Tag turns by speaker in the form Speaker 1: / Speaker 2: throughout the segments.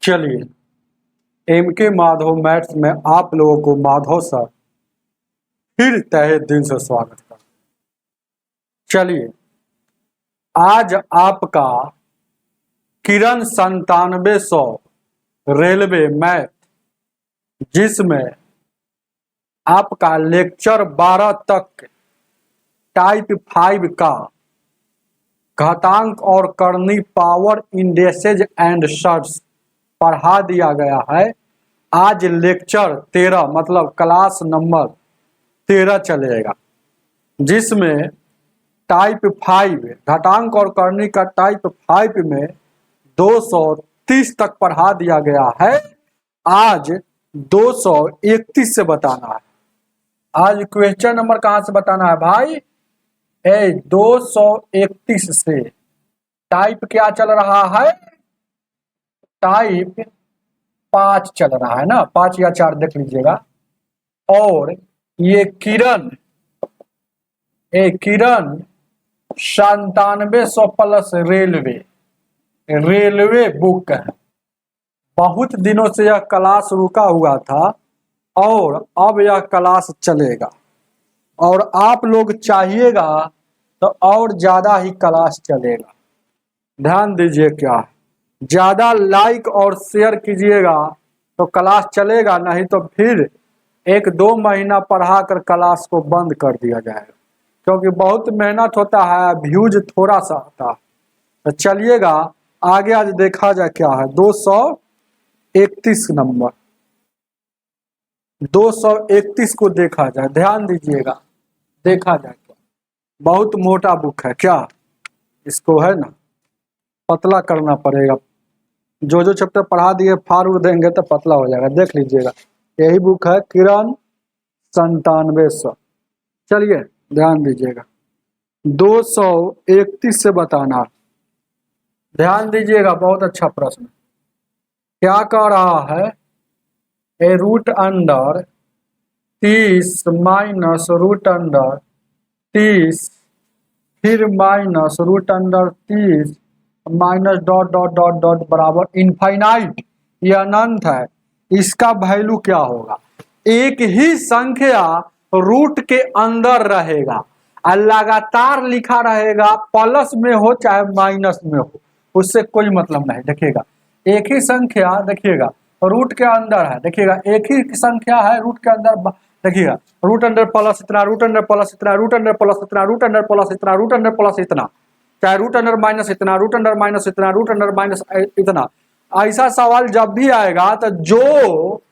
Speaker 1: चलिए एम के माधव मैथ्स में आप लोगों को माधव सर फिर तहे दिल से स्वागत करते। चलिए आज आपका किरण 9700 रेलवे मैथ, जिसमें आपका लेक्चर 12 तक टाइप 5 का घातांक और करनी पावर इंडेसेज एंड सर्ट्स पढ़ा दिया गया है। आज लेक्चर 13 मतलब क्लास नंबर 13 चलेगा, जिसमें टाइप 5 घातांक और करनी का टाइप 5 में 230 तक पढ़ा दिया गया है। आज 231 से बताना है। आज क्वेश्चन नंबर कहां से बताना है भाई? 231 से। टाइप क्या चल रहा है? टाइप 5 चल रहा है ना, 5 या 4 देख लीजिएगा। और ये किरण 9700 प्लस रेलवे बुक है। बहुत दिनों से यह क्लास रुका हुआ था और अब यह क्लास चलेगा, और आप लोग चाहिएगा तो और ज्यादा ही क्लास चलेगा। ध्यान दीजिए, क्या है, ज्यादा लाइक और शेयर कीजिएगा तो क्लास चलेगा, नहीं तो फिर 1-2 महीना पढ़ा कर क्लास को बंद कर दिया जाएगा, क्योंकि बहुत मेहनत होता है, व्यूज थोड़ा सा आता है। तो चलिएगा आगे आज देखा जाए क्या है। 231 नंबर 231 को देखा जाए। ध्यान दीजिएगा, देखा जाए क्या। बहुत मोटा बुक है, क्या इसको है ना पतला करना पड़ेगा। जो चैप्टर पढ़ा दिए फाड़ उड़ देंगे तो पतला हो जाएगा। देख लीजिएगा, यही बुक है किरण 9700। चलिए ध्यान दीजिएगा, 231 से बताना। ध्यान दीजिएगा, बहुत अच्छा प्रश्न। क्या कह रहा है? ए root under 30 minus root under 30 फिर minus root under 30 minus dot dot dot dot बराबर इनफाइनाइट। ये अनंत है। इसका वैल्यू क्या होगा? एक ही संख्या रूट के अंदर रहेगा और लगातार लिखा रहेगा, प्लस में हो चाहे माइनस में हो, उससे कोई मतलब नहीं। देखिएगा, एक ही संख्या, देखिएगा रूट के अंदर है, देखिएगा एक ही संख्या है रूट के अंदर। देखिएगा रूट अंडर प्लस इतना, रूट अंडर प्लस इतना, रूट अंडर प्लस इतना, रूट अंडर प्लस इतना, रूट अंडर प्लस इतना, चाहे रूट अंडर माइनस इतना, रूट अंडर माइनस इतना, रूट अंडर माइनस इतना। ऐसा सवाल जब भी आएगा तो जो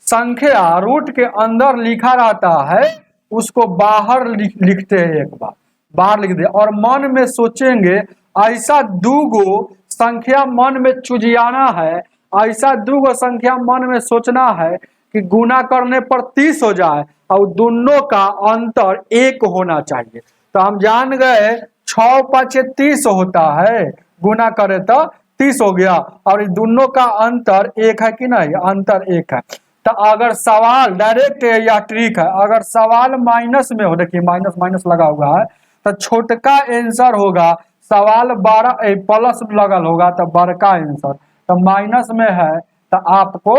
Speaker 1: संख्या रूट के अंदर लिखा रहता है उसको बाहर लिखते हैं, एक बार बाहर लिख दे और मन में सोचेंगे ऐसा दूगो संख्या मन में चुजियाना है, ऐसा दूगो संख्या मन में सोचना है कि गुना करने पर 30 हो जाए और दोनों का अंतर 1 होना चाहिए। तो हम जान गए 6 5 30 होता है, गुना करे तो 30 हो गया, और इस दोनों का अंतर 1 है कि नहीं? अंतर 1 है। तो अगर सवाल डायरेक्ट या ट्रिक है, अगर सवाल माइनस में हो, देखिए माइनस माइनस लगा हुआ है, तो छोटका आंसर होगा। सवाल 12 प्लस लगल होगा तो बड़का आंसर। तो माइनस में है तो आपको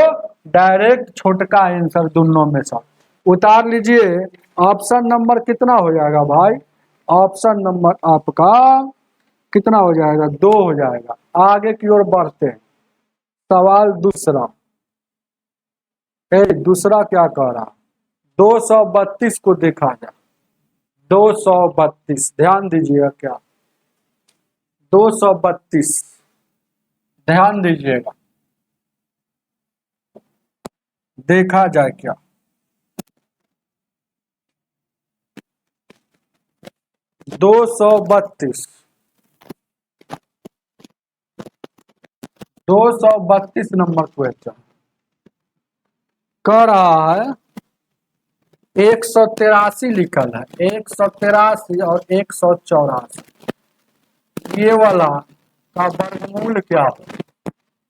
Speaker 1: डायरेक्ट छोटका आंसर दोनों में से उतार लीजिए। ऑप्शन नंबर कितना हो जाएगा भाई? ऑप्शन नंबर आपका कितना हो जाएगा? 2 हो जाएगा। आगे की ओर बढ़ते हैं। सवाल दूसरा, दूसरा क्या कह रहा? 232 को देखा जाए। 232 ध्यान दीजिएगा, क्या 232 ध्यान दीजिएगा, देखा जाए क्या। दो सौ बत्तीस नंबर क्वेश्चन कह रहा है 183 लिखल है, 183 और 184, ये वाला का वर्गमूल क्या हो?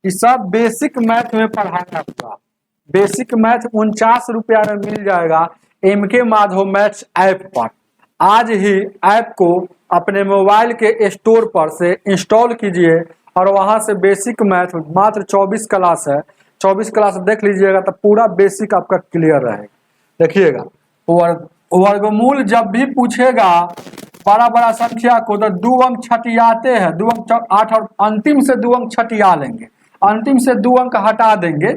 Speaker 1: ये सब बेसिक मैथ में पढ़ाया हुआ। बेसिक मैथ 49 रुपया में मिल जाएगा एमके माधव मैथ्स ऐप पर। आज ही ऐप को अपने मोबाइल के स्टोर पर से इंस्टॉल कीजिए और वहां से बेसिक मैथ मात्र 24 क्लास है, 24 क्लास देख लीजिएगा तो पूरा बेसिक आपका क्लियर रहेगा। देखिएगा वर्गमूल जब भी पूछेगा बड़ा बड़ा संख्या को तो 2 अंक छटियाते हैं, 2 अंक 8 और अंतिम से 2 अंक छटिया लेंगे, अंतिम से 2 अंक हटा देंगे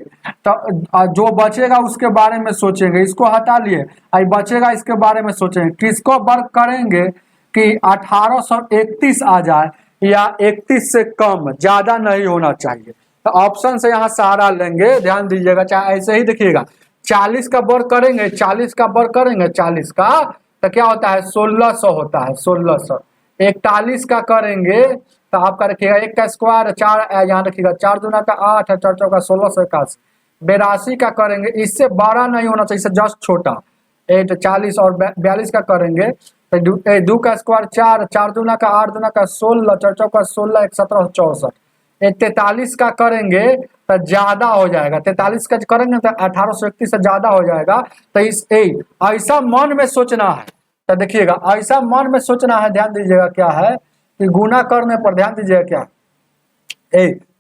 Speaker 1: तो जो बचेगा उसके बारे में सोचेंगे, इसको हटा लिए आई बचेगा इसके बारे में सोचेंगे। किसको वर्ग करेंगे कि 1831 आ जाए या 31 से कम, ज्यादा नहीं होना चाहिए। तो ऑप्शन से यहाँ सहारा लेंगे, ध्यान दीजिएगा। चाहे ऐसे ही देखिएगा 40 का वर्ग करेंगे, 40 का वर्ग करेंगे 40 का तो क्या होता है 1600 होता है 1600। 41 का करेंगे तो आपका रखिएगा 1 का स्क्वायर 4, यहाँ रखिएगा 4 दूना का 8 है, 4 चौका 1681। 82 का करेंगे, इससे बड़ा नहीं होना चाहिए, इससे जस्ट छोटा 40 और 42 का करेंगे तो 2 का स्क्वायर 4, 4 दूना का 8 दूना का 16, 4 चौका 16, 1 17 64। 43 का करेंगे तो ज्यादा हो जाएगा, 43 का करेंगे तो 1831 से ज्यादा हो जाएगा। तो इस ऐसा मन में सोचना है, तो देखिएगा ऐसा मन में सोचना है, ध्यान दीजिएगा क्या है कि गुना करने पर ध्यान दीजिएगा क्या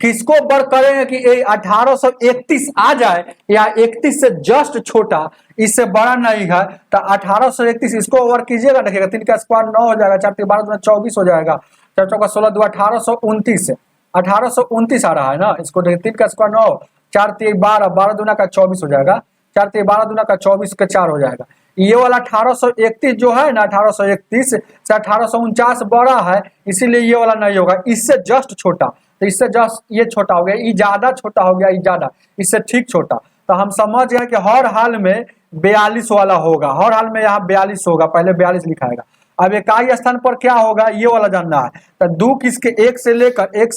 Speaker 1: किसको वर्ग करेंगे कि 1831 आ जाए या 31 से जस्ट छोटा, इससे बड़ा नहीं है तो 1831 इसको वर्ग कीजिएगा। देखिएगा 3 का स्क्वायर 9 हो जाएगा, 4 12 दूना 24 हो जाएगा, 4 चौका 16 2 1829 1829 आ रहा है ना। इसको देखिए 3 का स्क्वायर 9, 4 3 12, 12 दूना का 24 हो जाएगा, 4 3 12 दूना का 24 का 4 हो जाएगा। ये वाला 1831 जो है ना 1831 से 1849 बड़ा है, इसीलिए ये वाला नहीं होगा, इससे जस्ट छोटा। तो इससे जस्ट ये छोटा हो गया, ये ज्यादा छोटा हो गया, ये ज्यादा इससे ठीक छोटा। तो हम समझ गए कि हर हाल में 42 वाला होगा, हर हाल में यहाँ 42 होगा, पहले 42 लिखाएगा। अब इकाई स्थान पर क्या होगा ये वाला जानना है। तो 2 किसके 1 से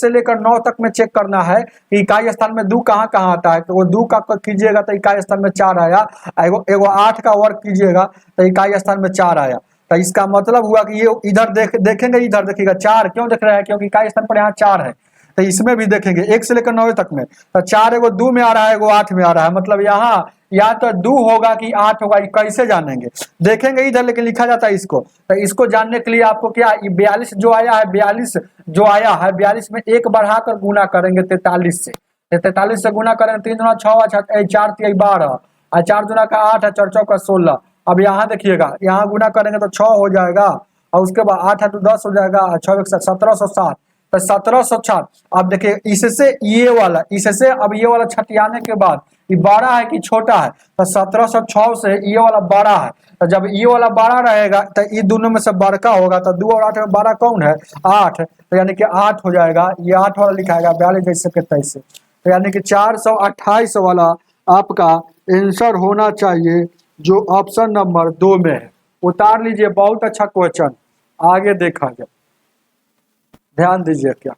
Speaker 1: लेकर 9 तक में चेक करना है कि इकाई स्थान में 2 कहाँ कहाँ आता है। तो वो 2 का कीजिएगा तो इकाई स्थान में 4 आया, एगो 8 का वर्ग कीजिएगा तो इकाई स्थान में 4 आया। तो इसका मतलब हुआ कि ये इधर देखेंगे, इधर देखिएगा 4 क्यों देख रहा है, क्योंकि इकाई स्थान पर यहाँ 4 है। तो इसमें भी देखेंगे 1 से लेकर 9 तक में, तो 4 एगो 2 में आ रहा है, एगो 8 में आ रहा है, मतलब यहाँ या तो 2 होगा कि 8 होगा, कैसे जानेंगे, देखेंगे इधर, लेकिन लिखा जाता है इसको। तो इसको जानने के लिए आपको क्या 42 जो आया है, 42 जो आया है 42 में 1 बढ़ाकर गुना करेंगे 43 से, 43 से गुना करेंगे 3 दूना 6, 4 3 12, 4 दूना का 8 है, 4 चौका 16। अब यहाँ देखिएगा, यहाँ गुना करेंगे तो 6 हो जाएगा, और उसके बाद 8 है तो 10 हो जाएगा, 6 1707, तो 1706। अब देखिए इससे ये वाला, इससे अब ये वाला छटियाने के बाद ये बड़ा है कि छोटा है, तो 1706 से ये वाला बड़ा है। तो जब ये वाला बड़ा रहेगा तो ये दोनों में से बड़का होगा, तो 2 और 8 में बड़ा कौन है 8, तो यानी कि 8 हो जाएगा, ये 8 वाला लिखाएगा 42 जैसे के तैसे। तो यानी कि 428 वाला आपका आंसर होना चाहिए, जो ऑप्शन नंबर 2 में है। उतार लीजिए, बहुत अच्छा क्वेश्चन, आगे देखा जाए। ध्यान दीजिए क्या,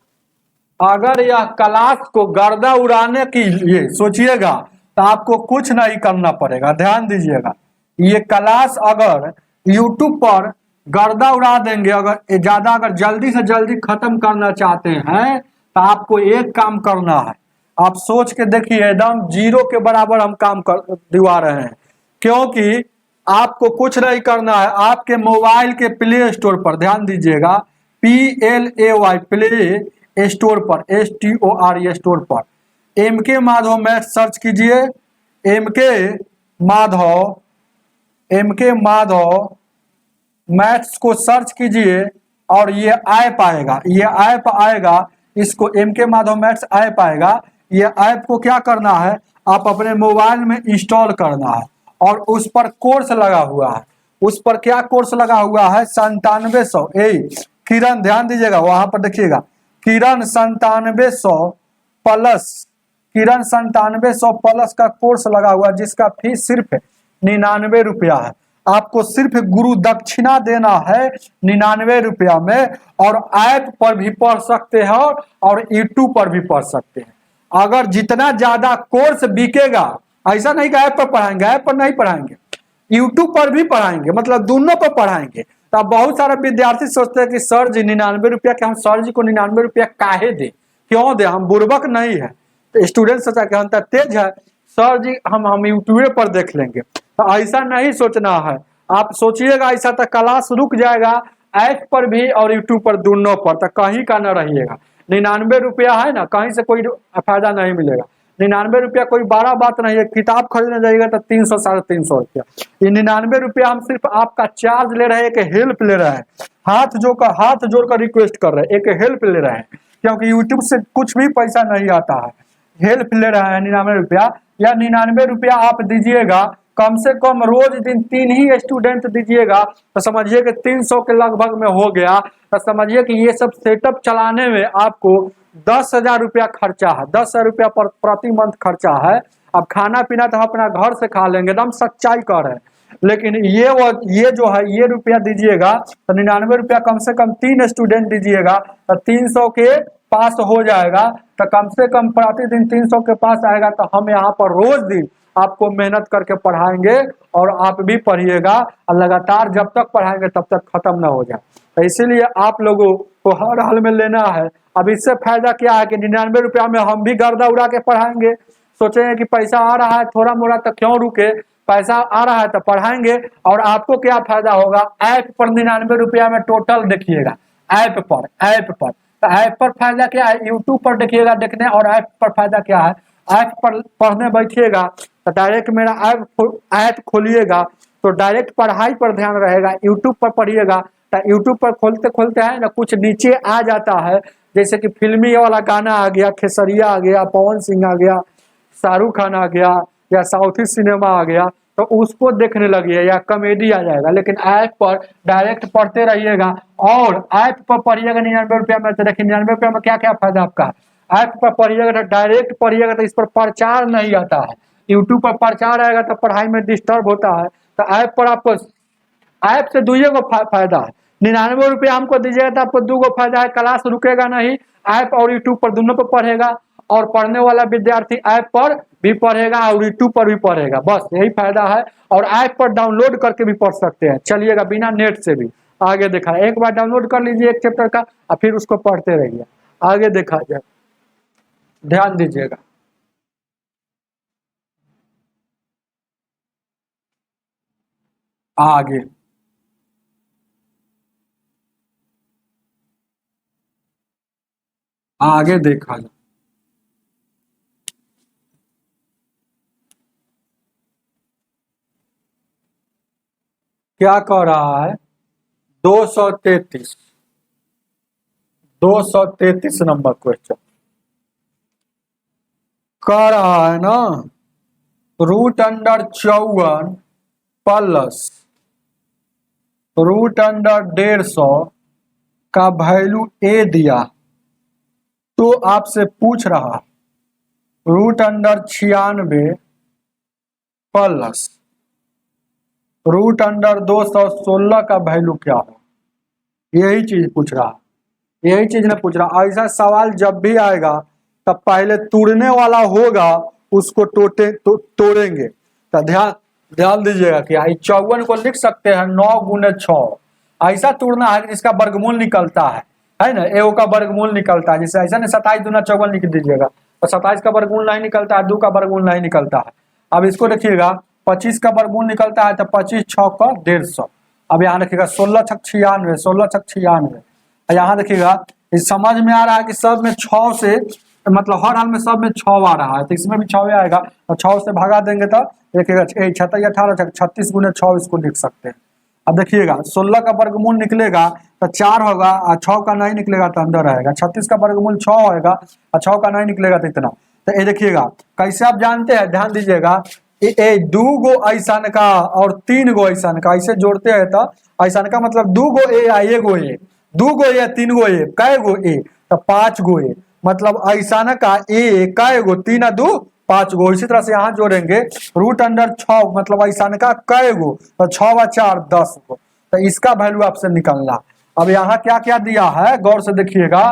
Speaker 1: अगर यह क्लास को गर्दा उड़ाने के लिए सोचिएगा तो आपको कुछ नहीं करना पड़ेगा। ध्यान दीजिएगा, ये क्लास अगर YouTube पर गर्दा उड़ा देंगे, अगर जल्दी से जल्दी खत्म करना चाहते हैं तो आपको एक काम करना है। आप सोच के देखिए, एकदम 0 के बराबर हम काम कर दिवा रहे हैं, क्योंकि आपको कुछ नहीं करना है। आपके मोबाइल के प्ले स्टोर पर ध्यान दीजिएगा, PLAY प्ले स्टोर पर, STORE स्टोर पर MK माधव मैथ सर्च कीजिए, MK माधव मैथ्स को सर्च कीजिए और ये ऐप आएगा, ये ऐप आएगा, इसको MK माधव मैथ्स ऐप आएगा। ये ऐप को क्या करना है, आप अपने मोबाइल में इंस्टॉल करना है, और उस पर कोर्स लगा हुआ है। उस पर क्या कोर्स लगा हुआ है 9700 किरण, ध्यान दीजिएगा वहां पर देखिएगा, किरण 9700 प्लस का कोर्स लगा हुआ है, जिसका फीस सिर्फ 99 रुपया है। आपको सिर्फ गुरु दक्षिणा देना है 99 रुपया में, और ऐप पर भी पढ़ सकते हैं और यूट्यूब पर भी पढ़ सकते हैं। अगर जितना ज्यादा कोर्स बिकेगा, ऐसा नहीं कि ऐप पर पढ़ाएंगे, ऐप पर नहीं पढ़ाएंगे, यूट्यूब पर भी पढ़ाएंगे, मतलब दोनों पर पढ़ाएंगे। तो बहुत सारे विद्यार्थी सोचते हैं कि सर जी 99 रुपया के, हम सर जी को 99 रुपया काहे दे, क्यों दे, हम बुर्बक नहीं है। तो स्टूडेंट सोचा कि हम तो तेज है, सर जी हम यूट्यूब पर देख लेंगे। तो ऐसा नहीं सोचना है, आप सोचिएगा ऐसा तो क्लास रुक जाएगा, ऐप पर भी और यूट्यूब पर दोनों पर, तो कहीं का न रहिएगा। ₹99 है ना, कहीं से कोई फायदा नहीं मिलेगा। ₹99 कोई बड़ा बात नहीं है। किताब खरीदने जाइएगा तो 300 350 रुपया। ये ₹99 हम सिर्फ आपका चार्ज ले रहे हैं, एक हेल्प ले रहे हैं, हाथ जोड़ कर रिक्वेस्ट कर रहे हैं, एक हेल्प ले रहे हैं, क्योंकि यूट्यूब से कुछ भी पैसा नहीं आता है। हेल्प ले रहा है ₹99, या ₹99 आप दीजिएगा, कम से कम रोज दिन 3 ही स्टूडेंट दीजिएगा तो समझिए कि 300 के लगभग में हो गया। तो समझिए कि ये सब सेटअप चलाने में आपको 10,000 रुपया खर्चा है, 10,000 रुपया प्रति मंथ खर्चा है। अब खाना पीना तो हम अपना घर से खा लेंगे, एकदम सच्चाई कर है, लेकिन ये जो है ये रुपया दीजिएगा तो ₹99 कम से कम 3 स्टूडेंट दीजिएगा तो 300 के पास हो जाएगा। तो कम से कम प्रतिदिन 300 के पास आएगा। तो हम यहाँ पर रोज दिन आपको मेहनत करके पढ़ाएंगे और आप भी पढ़िएगा, और लगातार जब तक पढ़ाएंगे तब तक खत्म ना हो जाए। तो इसीलिए आप लोगों को हर हाल में लेना है। अब इससे फायदा क्या है कि ₹99 में हम भी गर्दा उड़ा के पढ़ाएंगे, सोचेंगे कि पैसा आ रहा है थोड़ा मोड़ा तो क्यों रुके, पैसा आ रहा है तो पढ़ाएंगे। और आपको क्या फायदा होगा, ऐप पर ₹99 में टोटल देखिएगा, ऐप पर तो ऐप पर फायदा क्या है, यूट्यूब पर देखिएगा देखने, और ऐप पर फायदा क्या है, ऐप पर पढ़ने बैठिएगा तो डायरेक्ट मेरा ऐप खोलिएगा तो डायरेक्ट पढ़ाई पर ध्यान रहेगा। यूट्यूब पर पढ़िएगा तो यूट्यूब पर खोलते खोलते है ना कुछ नीचे आ जाता है, जैसे कि फिल्मी वाला गाना आ गया, खेसरिया आ गया, पवन सिंह आ गया, शाहरुख खान आ गया, या साउथी सिनेमा आ गया, तो उसको देखने लगिए, या कॉमेडी आ जाएगा। लेकिन ऐप पर डायरेक्ट पढ़ते रहिएगा, और ऐप पर पढ़िएगा ₹99 में। तो देखिए ₹99 में क्या क्या फायदा आपका, ऐप पर पढ़िएगा तो डायरेक्ट पढ़िएगा तो इस पर प्रचार नहीं आता है। यूट्यूब पर प्रचार आएगा तो पढ़ाई में डिस्टर्ब होता है। तो ऐप पर आपको ऐप से दुइये को फायदा है। ₹99 हमको दीजिएगा तो आपको 2 फायदा है, क्लास रुकेगा नहीं, ऐप और यूट्यूब पर दोनों पर पढ़ेगा, और पढ़ने वाला विद्यार्थी ऐप पर भी पढ़ेगा और यूट्यूब पर भी पढ़ेगा, बस यही फायदा है। और ऐप पर डाउनलोड करके भी पढ़ सकते हैं, चलिएगा बिना नेट से भी। आगे देखा, एक बार डाउनलोड कर लीजिए एक चैप्टर का और फिर उसको पढ़ते रहिए, आगे देखा जाए, ध्यान दीजिएगा। आगे आगे देखा जाए, क्या कह रहा है, 233 233 नंबर क्वेश्चन कह रहा है ना, √54 प्लस √150 का वैल्यू ए दिया, तो आपसे पूछ रहा √96 प्लस √216 का वैल्यू क्या हो, यही चीज पूछ रहा, यही चीज ने पूछ रहा। ऐसा सवाल जब भी आएगा तब पहले तोड़ने वाला होगा उसको तोड़ेंगे। तो ध्यान दीजिएगा कि 54 को लिख सकते हैं 9 × 6, ऐसा तोड़ना है जिसका वर्गमूल निकलता है ना, ए का वर्गमूल निकलता है, जिससे ऐसा नहीं 27 × 54 लिख दीजिएगा, तो 27 का वर्गमूल नहीं निकलता है, 2 का वर्गमूल नहीं निकलता है। अब इसको देखिएगा, 25 का वर्गमूल निकलता है तो 25 6 का 150। अब यहाँ देखिएगा 16 × 6 96, 16 × 6 96। यहाँ देखिएगा इस समझ में आ रहा है कि सब में 6 से, मतलब हर हाल में सब में 6 आ रहा है, तो इसमें भी 6 आएगा, तो 6 से भगा देंगे तो देखिएगा 36 18 36 × 6 इसको लिख सकते हैं। अब देखिएगा 16 का वर्गमूल निकलेगा तो 4 होगा, और 6 का नहीं निकलेगा तो अंदर रहेगा। 36 का वर्गमूल 6 होगा और 6 का नहीं निकलेगा तो इतना। तो ये देखिएगा कैसे आप जानते हैं, ध्यान दीजिएगा, 2 गो ऐसन का और 3 गो ऐसन का ऐसे जोड़ते हैं तो ऐसन का मतलब 2 गो ए या 1 गो ए, 2 गो या 3 गो ए, कै गो ए तो 5 गो ए, मतलब ऐसा का ए कै गो, 3 2 5 गो। इसी तरह से यहाँ जोड़ेंगे √6 मतलब ऐसा का कै गो, तो 6 व 4 10 गो, तो इसका वैल्यू आपसे निकलना। अब यहाँ क्या क्या दिया है गौर से देखिएगा,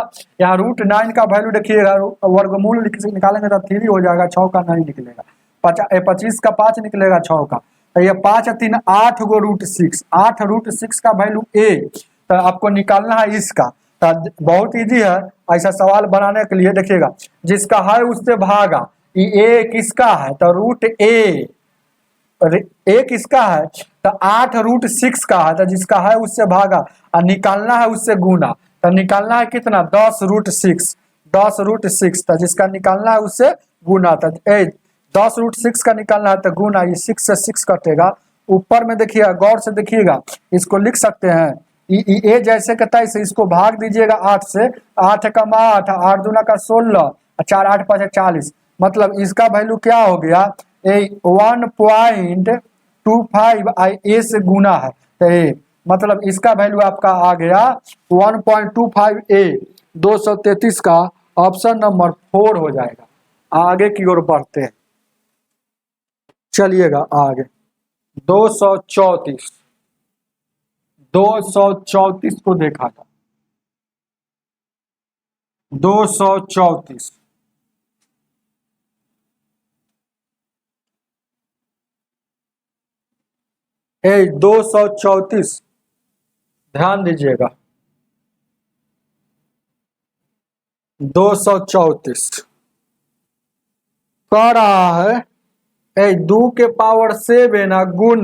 Speaker 1: यहाँ √9 का वैल्यू देखिएगा, वर्गमूल निकालेंगे तो 3 हो जाएगा, 6 का नहीं निकलेगा, 25 का 5 निकलेगा 6 का, तो ये 5 3 8 गो √6, 8 √6 का वैल्यू ए, तो आपको निकालना है इसका। तो बहुत इजी है ऐसा सवाल बनाने के लिए। देखिएगा जिसका है उससे भागा, ये ए किसका है तो √a, ए किसका है तो 8 √6 का है, तो जिसका है उससे भागा और निकालना है उससे गुना, तो निकालना है कितना 10 √6, 10√6 था, जिसका निकालना है उससे गुना था। 10√6 का निकालना है तो गुना, ये 6 से 6 कटेगा। ऊपर में देखिएगा, गौर से देखिएगा, इसको लिख सकते हैं ए जैसे कहता है, इसको भाग दीजिएगा 8 से। 8 का 8, 8 दूना का 16, 4 8 5 40। मतलब इसका वैल्यू क्या हो गया, 1.25 ए से गुना है तो ए, मतलब इसका वैल्यू आपका आ गया 1.25 ए। 233 का ऑप्शन नंबर 4 हो जाएगा। आगे की ओर बढ़ते हैं, चलिएगा आगे। 234 234 को देखा था। 234 234 ध्यान दीजिएगा। 234 कह रहा है 2 के पावर 7 गुण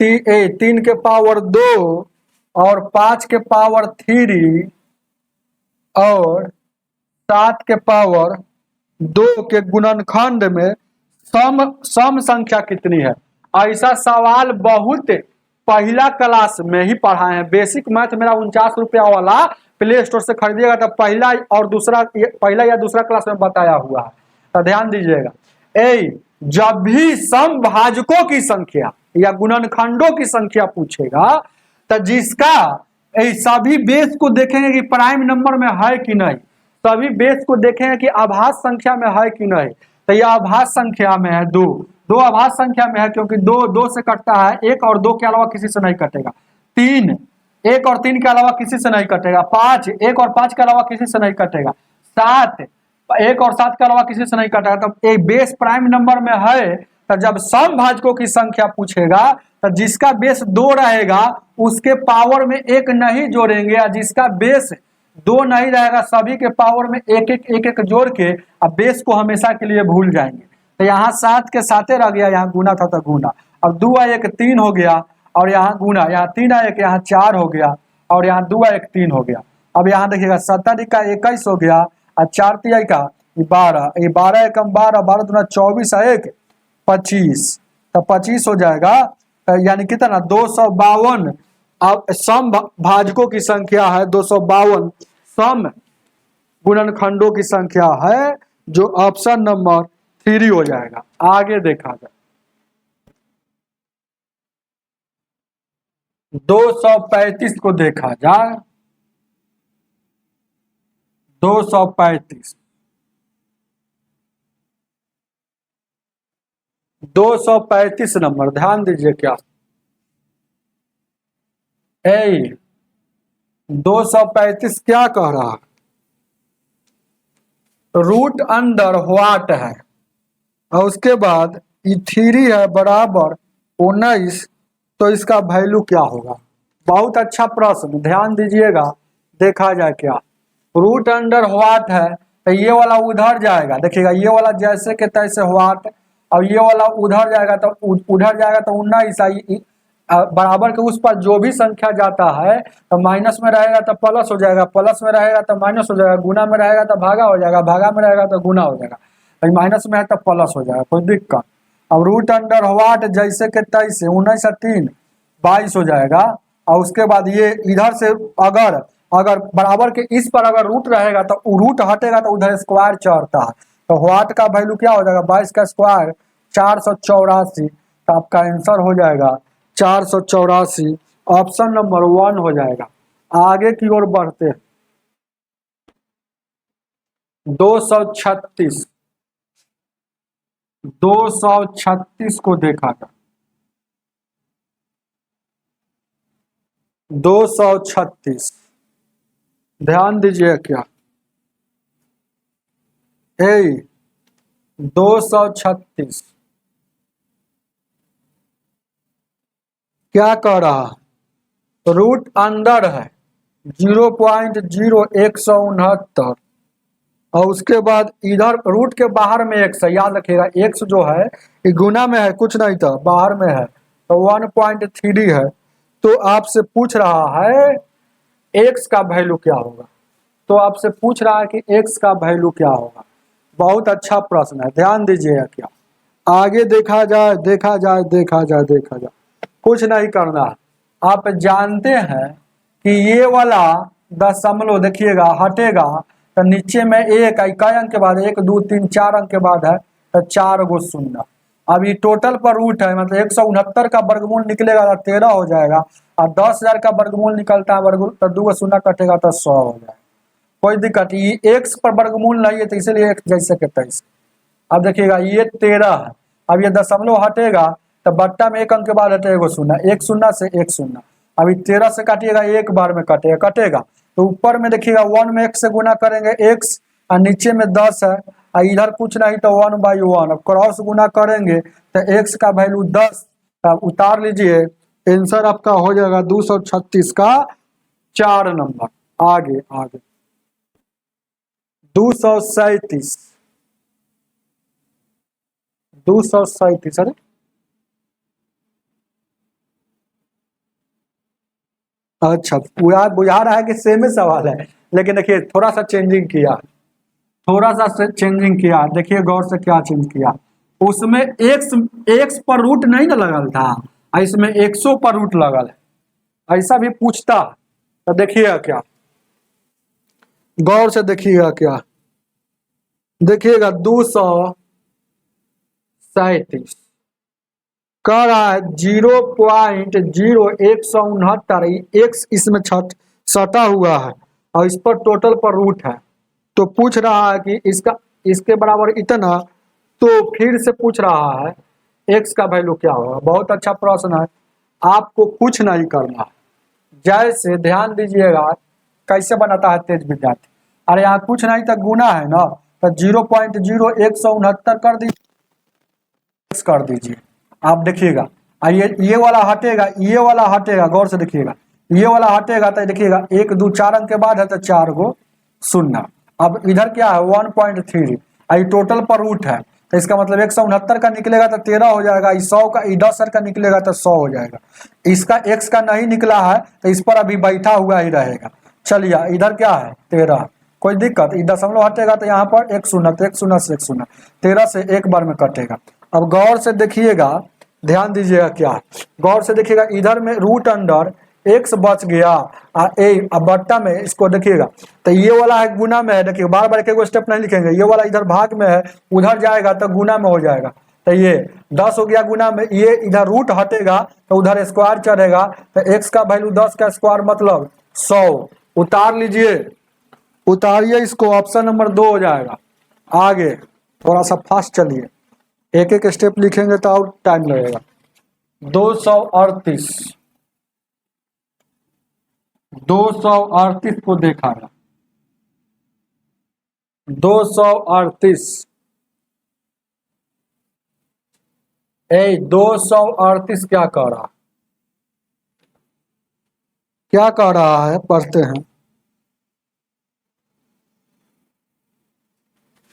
Speaker 1: 3 के पावर 2 और 5 के पावर 3 और 7 के पावर 2 के गुणनखंड में सम संख्या कितनी है। ऐसा सवाल बहुत पहला क्लास में ही पढ़ाए हैं। बेसिक मैथ मेरा 49 रुपया वाला प्ले स्टोर से खरीदिएगा तो पहला या दूसरा क्लास में बताया हुआ है, तो ध्यान दीजिएगा। जब भी समभाजकों की संख्या या गुणनखंडों की संख्या पूछेगा तो जिसका सभी बेस को देखेंगे कि प्राइम नंबर में है कि नहीं, सभी बेस को देखेंगे कि आभास संख्या में है कि नहीं। तो यह आभास संख्या में है, दो आभास संख्या में है, क्योंकि दो से कटता है, 1 और 2 के अलावा किसी से नहीं कटेगा। 3 1 और 3 के अलावा किसी से नहीं कटेगा। 5 1 और 5 के अलावा किसी से नहीं कटेगा। 7 1 और 7 के अलावा किसी से नहीं कटेगा। तो एक बेस प्राइम नंबर में है, तो जब समभाजकों की संख्या पूछेगा तो जिसका बेस 2 रहेगा उसके पावर में 1 नहीं जोड़ेंगे, और जिसका बेस 2 नहीं रहेगा सभी के पावर में एक जोड़ के अब बेस को हमेशा के लिए भूल जाएंगे। तो यहाँ 7 के 7 रह गया, यहाँ गुना था तो गुना। अब 2 1 3 हो गया, और यहाँ गुना, यहाँ 3 1 यहाँ 4 हो गया, और यहाँ 2 1 3 हो गया। अब यहाँ देखिएगा 7 का 21 हो गया, और 4 3 का 12, 12 1 12, 12 दूना 24, 1 25, तो 25 हो जाएगा। यानी कितना 252। अब सम भाजकों की संख्या है 252, सम गुणनखंडों की संख्या है, जो ऑप्शन नंबर 3 हो जाएगा। आगे देखा जाए 235 को देखा जाए। 235 235 नंबर ध्यान दीजिए क्या 235 क्या कह रहा है, रूट अंडर व्हाट है, और उसके बाद 3 है बराबर 19, तो इसका वैल्यू क्या होगा। बहुत अच्छा प्रश्न, ध्यान दीजिएगा। देखा जाए क्या, रूट अंडर व्हाट है तो ये वाला उधर जाएगा, देखिएगा ये वाला जैसे के तैसे व्हाट, और ये वाला उधर जाएगा तो 19 बराबर के उस पर जो भी संख्या जाता है तो माइनस में रहेगा तो प्लस हो जाएगा, प्लस में रहेगा तो माइनस हो जाएगा, गुना में रहेगा तो भागा हो जाएगा, भागा में रहेगा तो गुना हो जाएगा, तो माइनस में है तो प्लस हो जाएगा, कोई दिक्कत। अब रूट अंडर व्हाट जैसे के तैसे 19 और 3 22 हो जाएगा, और उसके बाद ये इधर से अगर बराबर के इस पर अगर रूट रहेगा तो रूट हटेगा तो उधर स्क्वायर चढ़ता है, तो व्हाट का वैल्यू क्या हो जाएगा 22 का स्क्वायर 484, तो आपका आंसर हो जाएगा 484, ऑप्शन नंबर 1 हो जाएगा। आगे की ओर बढ़ते हैं 236 को देखा था। 236 ध्यान दीजिए क्या 236 क्या कह रहा है, रूट अंडर है 0.0169, और उसके बाद इधर रूट के बाहर में x है, याद रखिएगा x जो है ये गुना में है, कुछ नहीं था, बाहर में है, तो 1.3 है। तो आपसे पूछ रहा है x का वैल्यू क्या होगा। तो आपसे पूछ रहा है कि x का वैल्यू क्या होगा। बहुत अच्छा प्रश्न है, ध्यान दीजिएगा। क्या आगे देखा जाए देखा जाए देखा जाए देखा जाए, कुछ नहीं करना है। आप जानते हैं कि ये वाला दशमलव देखिएगा हटेगा तो नीचे में एक कई अंक के बाद 1 2 3 4 अंक के बाद है तो 4 गो शून्य। अब ये टोटल पर रूट है, मतलब 169 का वर्गमूल निकलेगा तो 13 हो जाएगा, और 10,000 का वर्गमूल निकलता है वर्गमूल तो 2 गो शून्य कटेगा तो 100 हो जाएगा। कोई दिक्कत, ये x पर वर्गमूल नहीं है तो इसीलिए एक जैसे के तैसे। अब देखिएगा ये 13 है, अब ये दशमलव हटेगा तो बट्टा में 1 अंक के बाद हटेगा शून्य, 1 शून्य से 1 शून्य। अभी 13 से काटिएगा एक बार में कटेगा तो ऊपर में देखिएगा 1 में 1 से गुना करेंगे x, और नीचे में 10 है, और इधर कुछ नहीं तो 1/1। अब क्रॉस गुना करेंगे तो x का वैल्यू 10, अब उतार लीजिए, आंसर आपका हो जाएगा 236 का 4 नंबर। आगे आगे 237 अरे अच्छा पूरा बुझा रहा है कि सेम ही सवाल है, लेकिन देखिए थोड़ा सा चेंजिंग किया, देखिए गौर से क्या चेंज किया। उसमें एक्स पर रूट नहीं ना लगल था, इसमें 100 पर रूट लगल है। ऐसा भी पूछता तो देखिएगा क्या, गौर से देखिएगा क्या, देखिएगा 237 कह रहा है 0.0169 एक्स इसमें सटा हुआ है और इस पर टोटल पर रूट है, तो पूछ रहा है कि इसके बराबर इतना, तो फिर से पूछ रहा है एक्स का वैल्यू क्या होगा। बहुत अच्छा प्रश्न है, आपको कुछ नहीं करना है। जैसे ध्यान दीजिएगा कैसे बनाता है तेज विद्यार्थी। अरे यहाँ कुछ नहीं तो गुना है ना, तो 0.0169 कर दीजिए। आप देखिएगा ये वाला हटेगा, ये वाला हटेगा, गौर से देखिएगा, ये वाला हटेगा तो देखिएगा 1 2 4 अंक के बाद है तो 4 गो शून्य। अब इधर क्या है 1.3, आई टोटल पर रूट है तो इसका मतलब 169 का निकलेगा तो 13 हो जाएगा, 100 का 10 का निकलेगा तो 100 हो जाएगा। इसका x का नहीं निकला है तो इस पर अभी बैठा हुआ ही रहेगा। चलिए इधर क्या है 13, कोई दिक्कत, दशमलव हटेगा तो यहाँ पर 1 शून्य तो 1 शून्य से 1 शून्य, 13 से एक बार में कटेगा। अब गौर से देखिएगा, ध्यान दीजिएगा क्या, गौर से देखिएगा इधर में रूट अंडर x बच गया, अब बट्टा में इसको देखिएगा तो ये वाला है गुना में है, देखिए बार बार एक स्टेप नहीं लिखेंगे, ये वाला इधर भाग में है, उधर जाएगा तो गुना में हो जाएगा, तो ये 10 हो गया गुना में, ये इधर रूट हटेगा तो उधर स्क्वायर चढ़ेगा तो x का वैल्यू 10 का स्क्वायर मतलब 100। उतार लीजिए, उतारिए इसको, ऑप्शन नंबर 2 हो जाएगा। आगे थोड़ा सा फास्ट चलिए, एक एक स्टेप लिखेंगे तो और टाइम लगेगा। 238 को देखा है, 238 238 क्या कह रहा है पढ़ते हैं।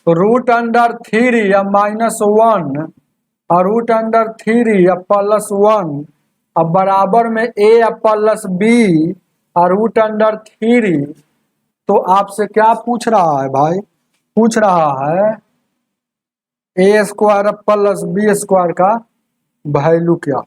Speaker 1: रूट अंडर 3 या -1 और रूट अंडर 3 या +1 अब बराबर में a या +b और रूट अंडर 3, तो आपसे क्या पूछ रहा है भाई, पूछ रहा है a square plus b square का वैल्यू क्या।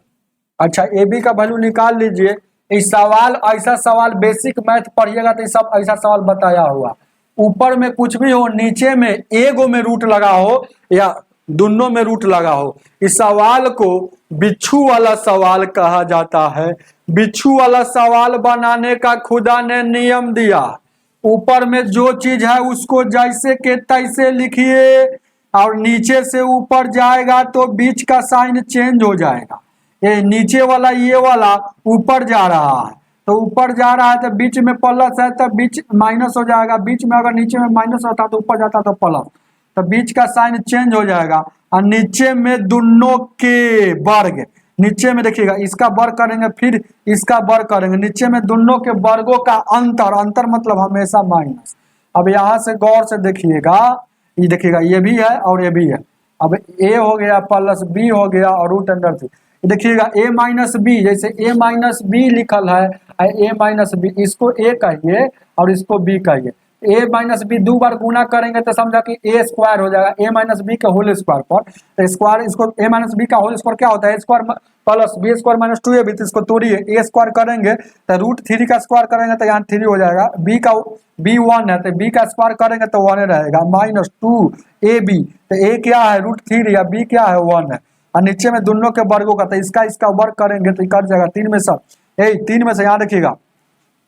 Speaker 1: अच्छा ए बी का वैल्यू निकाल लीजिए। इस सवाल, ऐसा सवाल बेसिक मैथ पढ़िएगा तो सब ऐसा सवाल बताया हुआ, ऊपर में कुछ भी हो, नीचे में एगो में रूट लगा हो या दोनों में रूट लगा हो, इस सवाल को बिच्छू वाला सवाल कहा जाता है। बिच्छू वाला सवाल बनाने का खुदा ने नियम दिया, ऊपर में जो चीज है उसको जैसे के तैसे लिखिए और नीचे से ऊपर जाएगा तो बीच का साइन चेंज हो जाएगा। ये नीचे वाला ये वाला ऊपर जा रहा है तो ऊपर जा रहा है तो बीच में प्लस है तो बीच माइनस हो जाएगा, बीच में अगर नीचे में माइनस होता तो ऊपर जाता तो प्लस, तो बीच का साइन चेंज हो जाएगा। और नीचे में दोनों के वर्ग, नीचे में देखिएगा इसका वर्ग करेंगे फिर इसका वर्ग करेंगे, नीचे में दोनों के वर्गों का अंतर, अंतर मतलब हमेशा माइनस। अब यहाँ से गौर से देखिएगा, ये देखिएगा ये भी है और ये भी है। अब a हो गया प्लस b हो गया और रूट अंडर 3, देखिएगा a माइनस बी, जैसे a माइनस बी लिखल है, a माइनस बी, इसको a कहिए और इसको b कहिए, ए माइनस बी दो बार गुना करेंगे तो समझा कि ए स्क्वायर हो जाएगा, ए माइनस बी का होल स्क्वायर पर, तो स्क्वायर इसको ए माइनस बी का होल स्क्वायर क्या होता है, A square plus B square minus two A B, तो इसको तोड़िए, ए स्क्वायर करेंगे तो रूट थ्री का स्क्वायर करेंगे तो यहाँ थ्री हो जाएगा, बी का बी वन है तो बी का स्क्वायर करेंगे तो वन रहेगा, माइनस टू ए बी, तो ए क्या है रूट थ्री या बी क्या है वन है, और नीचे में दोनों के वर्गों का, तो इसका वर्ग करेंगे तो कट जाएगा तीन में से, तीन में से यहाँ देखिएगा,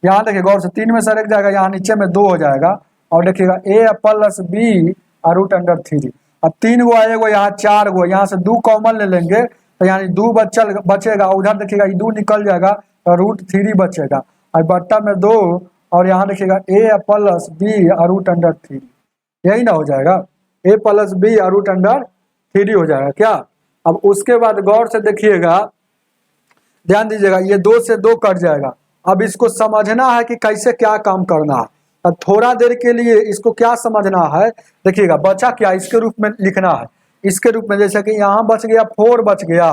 Speaker 1: यहाँ देखिए गौर से, तीन में से एक जाएगा, यहाँ नीचे में दो हो जाएगा, और देखिएगा ए प्लस बी और रूट अंडर थ्री, अब तीन गो आएगा, यहाँ चार गो, यहाँ से दो कॉमन ले लेंगे तो यानी दो बचेगा, उधर देखिएगा दो निकल जाएगा तो रूट थ्री बचेगा, और बट्टा में दो, और यहाँ देखिएगा ए प्लस बी और रूट अंडर थ्री, यही ना हो जाएगा, ए प्लस बी और रूट अंडर थ्री हो जाएगा क्या। अब उसके बाद गौर से देखिएगा, ध्यान दीजिएगा, ये दो से दो कट जाएगा, अब इसको समझना है कि कैसे क्या काम करना है, अब थोड़ा देर के लिए इसको क्या समझना है, देखिएगा बचा क्या, इसके रूप में लिखना है, इसके रूप में, जैसे कि यहाँ बच गया फोर बच गया,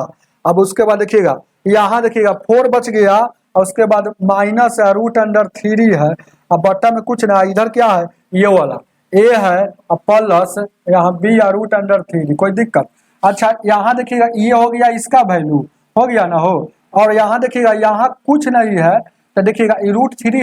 Speaker 1: अब उसके बाद देखिएगा यहाँ देखिएगा फोर बच गया, और उसके बाद माइनस है रूट अंडर थ्री है, अब बट्टा में कुछ ना, इधर क्या है ये वाला ए है, और प्लस यहाँ बी और रूट अंडर थ्री, कोई दिक्कत। अच्छा यहाँ देखिएगा ये हो गया, इसका वैल्यू हो गया ना हो, और यहाँ देखिएगा यहाँ कुछ नहीं है, तो देखिएगा रूट थ्री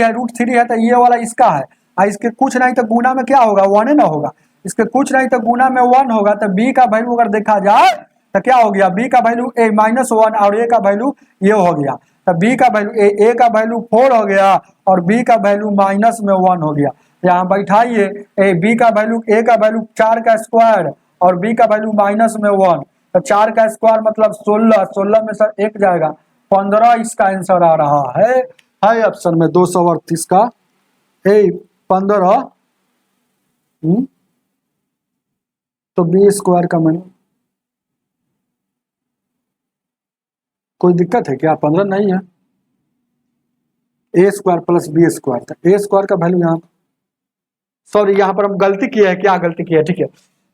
Speaker 1: है तो ये वाला इसका है, और इसके कुछ नहीं तो गुना में क्या होगा, वन ना होगा, इसके कुछ नहीं तो गुना में वन होगा, तो बी का वैल्यू अगर देखा जाए तो क्या हो गया, बी का वैल्यू ए माइनस वन और ए का वैल्यू ये हो गया, तो बी का वैल्यू ए का वैल्यू फोर हो गया और बी का वैल्यू माइनस में वन हो गया, यहाँ बैठाइए, ए बी का वैल्यू ए का वैल्यू चार का स्क्वायर और बी का वैल्यू माइनस में वन, तो चार का स्क्वायर मतलब 16, 16 में सर एक जाएगा, 15 इसका आंसर आ रहा है ऑप्शन में 238 का 15, तो बी स्क्वायर का मैंने कोई दिक्कत है क्या, 15 नहीं है, A square plus B square था, ए स्क्वायर का वैल्यू यहाँ, सॉरी यहाँ पर हम गलती किए हैं, क्या गलती किया है, ठीक है,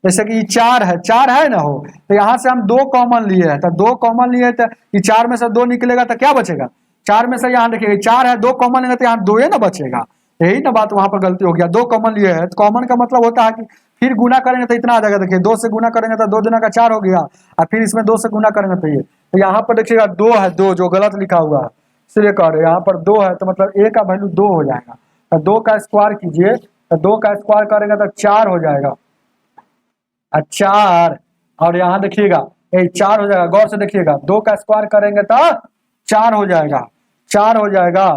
Speaker 1: जैसे कि ये चार है ना हो, तो यहाँ से हम दो कॉमन लिए हैं, तो दो कॉमन लिए तो ये चार में से दो निकलेगा तो क्या बचेगा, चार में से यहाँ देखिए चार है, दो कॉमन लेंगे तो यहाँ दो ही ना बचेगा, यही ना बात वहां पर गलती हो गया, दो कॉमन लिए है, तो कॉमन का मतलब होता है कि फिर गुना करेंगे तो इतना आ जाएगा, देखिए दो से गुना करेंगे तो दो दुना का चार हो गया, और फिर इसमें दो से गुना करेंगे तो ये, तो यहाँ पर देखिएगा दो है, दो जो गलत लिखा हुआ है इसलिए कह रहे यहाँ पर दो है, तो मतलब ए का वैल्यू दो हो जाएगा, तो दो का स्क्वायर कीजिए, तो दो का स्क्वायर करेंगे तो चार हो जाएगा, चार, और यहाँ देखिएगा चार हो जाएगा, गौर से देखिएगा, दो का स्क्वायर करेंगे तो चार हो जाएगा,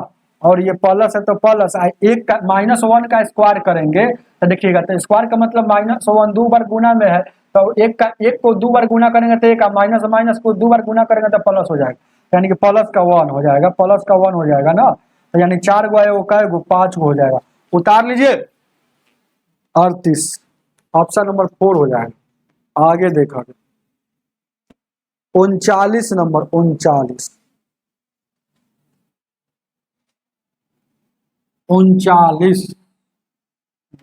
Speaker 1: और ये प्लस है तो प्लस, एक का माइनस वन का स्क्वायर करेंगे तो देखिएगा, तो स्क्वायर का मतलब माइनस वन दो बार गुना में है, तो एक को दो बार गुना करेंगे तो एक, माइनस माइनस को दो बार गुना करेंगे तो प्लस हो जाएगा, यानी कि प्लस का वन हो जाएगा, ना, तो यानी चार गो है वो कै गो, पांच गो हो जाएगा, उतार लीजिए 38, ऑप्शन नंबर 4 हो जाएगा। आगे देखा 39 नंबर, 39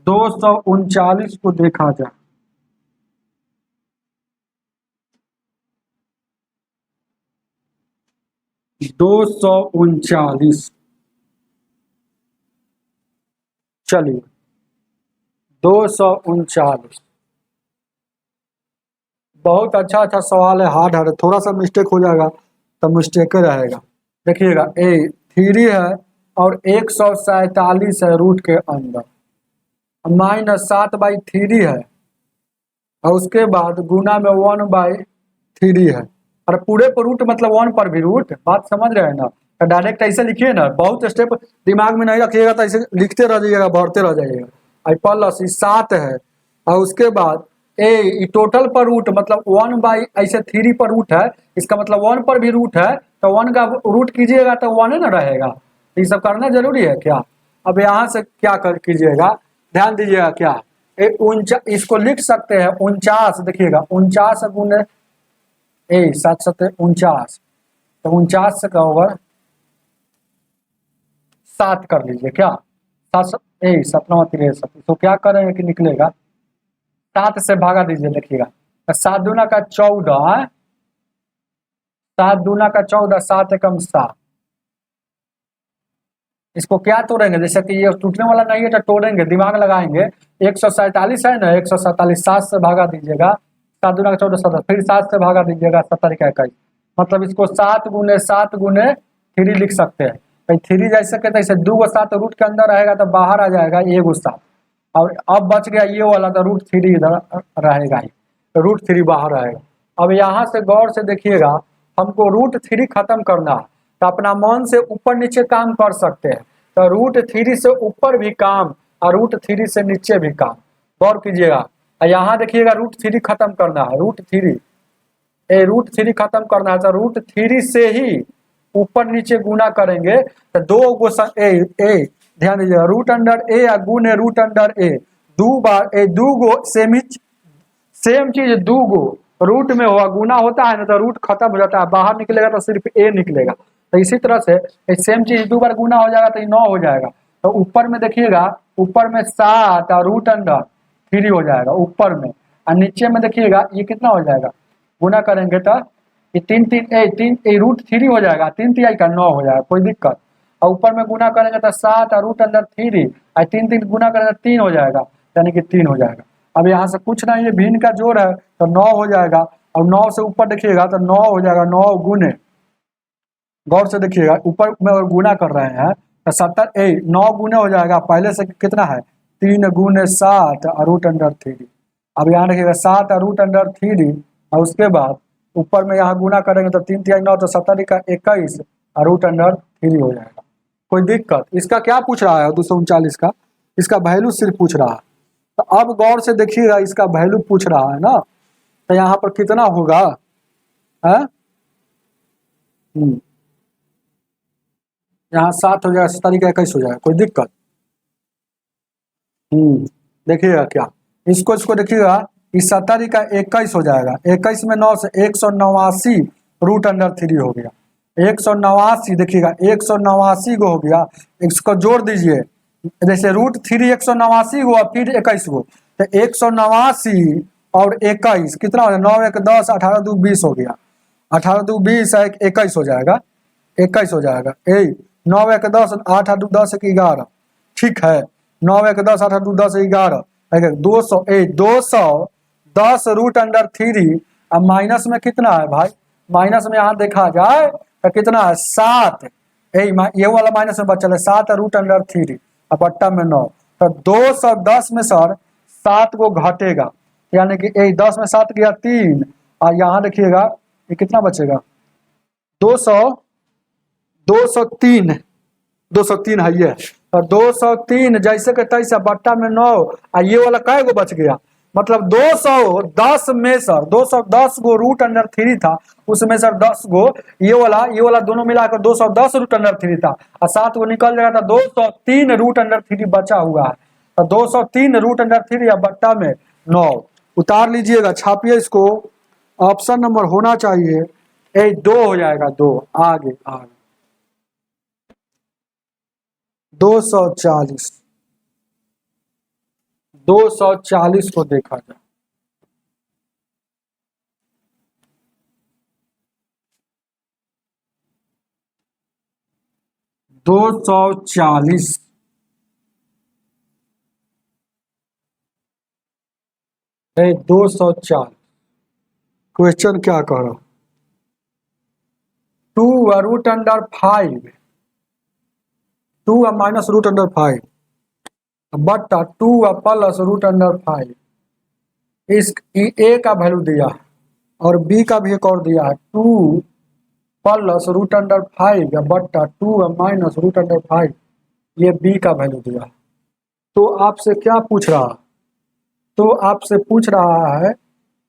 Speaker 1: 239 को देखा जाए, चलिए 239 बहुत अच्छा सवाल है, हार्ड है, थोड़ा सा मिस्टेक हो जाएगा तो मिस्टेक रहेगा, देखिएगा ए थ्री है और 147 है रूट के अंदर, माइनस 7/3 है, और उसके बाद गुना में 1/3 है, और पूरे पर रूट मतलब 1 पर भी रूट, बात समझ रहे हैं ना, तो डायरेक्ट ऐसे लिखिए ना, बहुत स्टेप दिमाग में नहीं रखिएगा तो ऐसे लिखते रह जाइएगा, बढ़ते रह जाइएगा, प्लस 7 है, और उसके बाद ए टोटल पर रूट मतलब 1/3 पर रूट है, इसका मतलब 1 पर भी रूट है, तो 1 का रूट कीजिएगा तो 1 ही ना रहेगा, ये सब करना जरूरी है क्या। अब यहाँ से क्या कर कीजिएगा, ध्यान दीजिएगा, क्या इसको लिख सकते हैं 49, देखिएगा 49 गुने 7 7 49, तो 49 से क्या होगा 7 कर लीजिए, क्या 7 7 9 63, तो क्या करेंगे कि निकलेगा 7 से भागा दीजिए, देखिएगा 7 दूना का 14, 7 दूना का 14, 7 एकम 7, इसको क्या तोड़ेंगे, जैसे कि ये टूटने वाला नहीं है तो तोड़ेंगे, दिमाग लगाएंगे। 147 है ना, 147 7 से भागा दीजिएगा, 7 दूना 14 17, फिर 7 से भागा दीजिएगा, 70 का 21, मतलब इसको 7 × 7 × 3 लिख सकते हैं। भाई 3 जैसे के तैसे 2 को 7 रूट के अंदर रहेगा तो बाहर आ जाएगा 1 7, और अब बच गया ये वाला तो √3 इधर रहेगा ही, √3 बाहर रहेगा। अब यहाँ से गौर से देखिएगा, हमको √3 खत्म करना है तो अपना मन से ऊपर नीचे काम कर सकते हैं, तो √3 से ऊपर भी काम और √3 से नीचे भी काम। गौर कीजिएगा, यहाँ देखिएगा √3 खत्म करना है, √3 खत्म करना है तो √3 से ही ऊपर नीचे गुना करेंगे तो 2 गो ध्यान दीजिएगा, √a या गुने √a, 2 बार 2 गो सेम चीज 2 गो रूट में हुआ गुना होता है ना तो रूट खत्म हो जाता है, बाहर निकलेगा तो सिर्फ a निकलेगा। तो इसी तरह से सेम चीज 2 बार गुना हो जाएगा तो ये 9 हो जाएगा। तो ऊपर में देखिएगा, √7 और √3 हो जाएगा ऊपर में, और नीचे में देखिएगा ये कितना हो जाएगा, गुना करेंगे तो ये 3 √3 हो जाएगा, 3 3 का 9 हो जाएगा, कोई दिक्कत। और ऊपर में गुना करेंगे तो 7 और √3 और 3 गुना करेंगे तो 3 हो जाएगा, यानी कि 3 हो जाएगा। अब यहाँ से कुछ नहीं, ये भिन्न का जोड़ है तो 9 हो जाएगा, और 9 से ऊपर देखिएगा तो 9 हो जाएगा, 9 गुने, गौर से देखिएगा ऊपर में अगर गुना कर रहे हैं तो 9 गुने हो जाएगा, पहले से कितना है 3 × 7 और √3। अब यहाँ देखिएगा 7 और √3, और उसके बाद ऊपर में यहाँ गुना करेंगे तो 3 3 9 तो 70 का 21 और √3 हो जाएगा। कोई दिक्कत, इसका क्या पूछ रहा है 239 का, इसका वैल्यू सिर्फ पूछ रहा है। तो अब गौर से देखिएगा, इसका वैल्यू पूछ रहा है ना, तो यहाँ पर कितना होगा है, यहाँ 7 हो जाएगा, 70 का 21 हो जाएगा, कोई दिक्कत। देखिएगा क्या, इसको देखिएगा, इस 70 का 21 हो जाएगा, 21 में 9 से 189 √3 हो गया, 189 देखिएगा, 189 को हो गया, इसको जोड़ दीजिए, जैसे √3 189 हुआ फिर 21 को, तो 189 और 21 कितना हो जाएगा, 9 1 10 18 2 20 हो गया, 18 2 20 21 हो जाएगा, 21 हो जाएगा। 9 1 10 8 2 10 11, ठीक है, 9 1 10 8 2 10 11, 210 √3, अब माइनस में कितना है भाई, माइनस में यहाँ देखा जाए तो कितना है 7, ये वाला माइनस में बचल है 7 √3 और बट्टा में 9, तो 210 में सर 7 को घटेगा, यानी कि 10 में 7 गया 3, और यहाँ देखिएगा ये कितना बचेगा 203 है ये, और 203 जैसे के तैसे बट्टा में 9, और ये वाला कै गो बच गया, मतलब 210 में सर 210 गो √3 था, उसमें सर 10 गो ये वाला दोनों मिलाकर 210 √3 था, और 7 को निकल जाएगा तो 203 √3 बचा हुआ है, तो 203 √3 या बट्टा में 9 उतार लीजिएगा, छापिए इसको, ऑप्शन नंबर होना चाहिए 2 हो जाएगा, 2 आगे 240 को देखा जाए, दो सौ चालीस क्वेश्चन क्या कह रहा, 2 √5 2 माइनस √5 बट्टा 2 प्लस √5, इस ए का वैल्यू दिया है और बी का भी एक और दिया है, 2 प्लस √5 बट्टा 2 माइनस √5, ये बी का वैल्यू दिया है। तो आपसे क्या पूछ रहा है, तो आपसे पूछ रहा है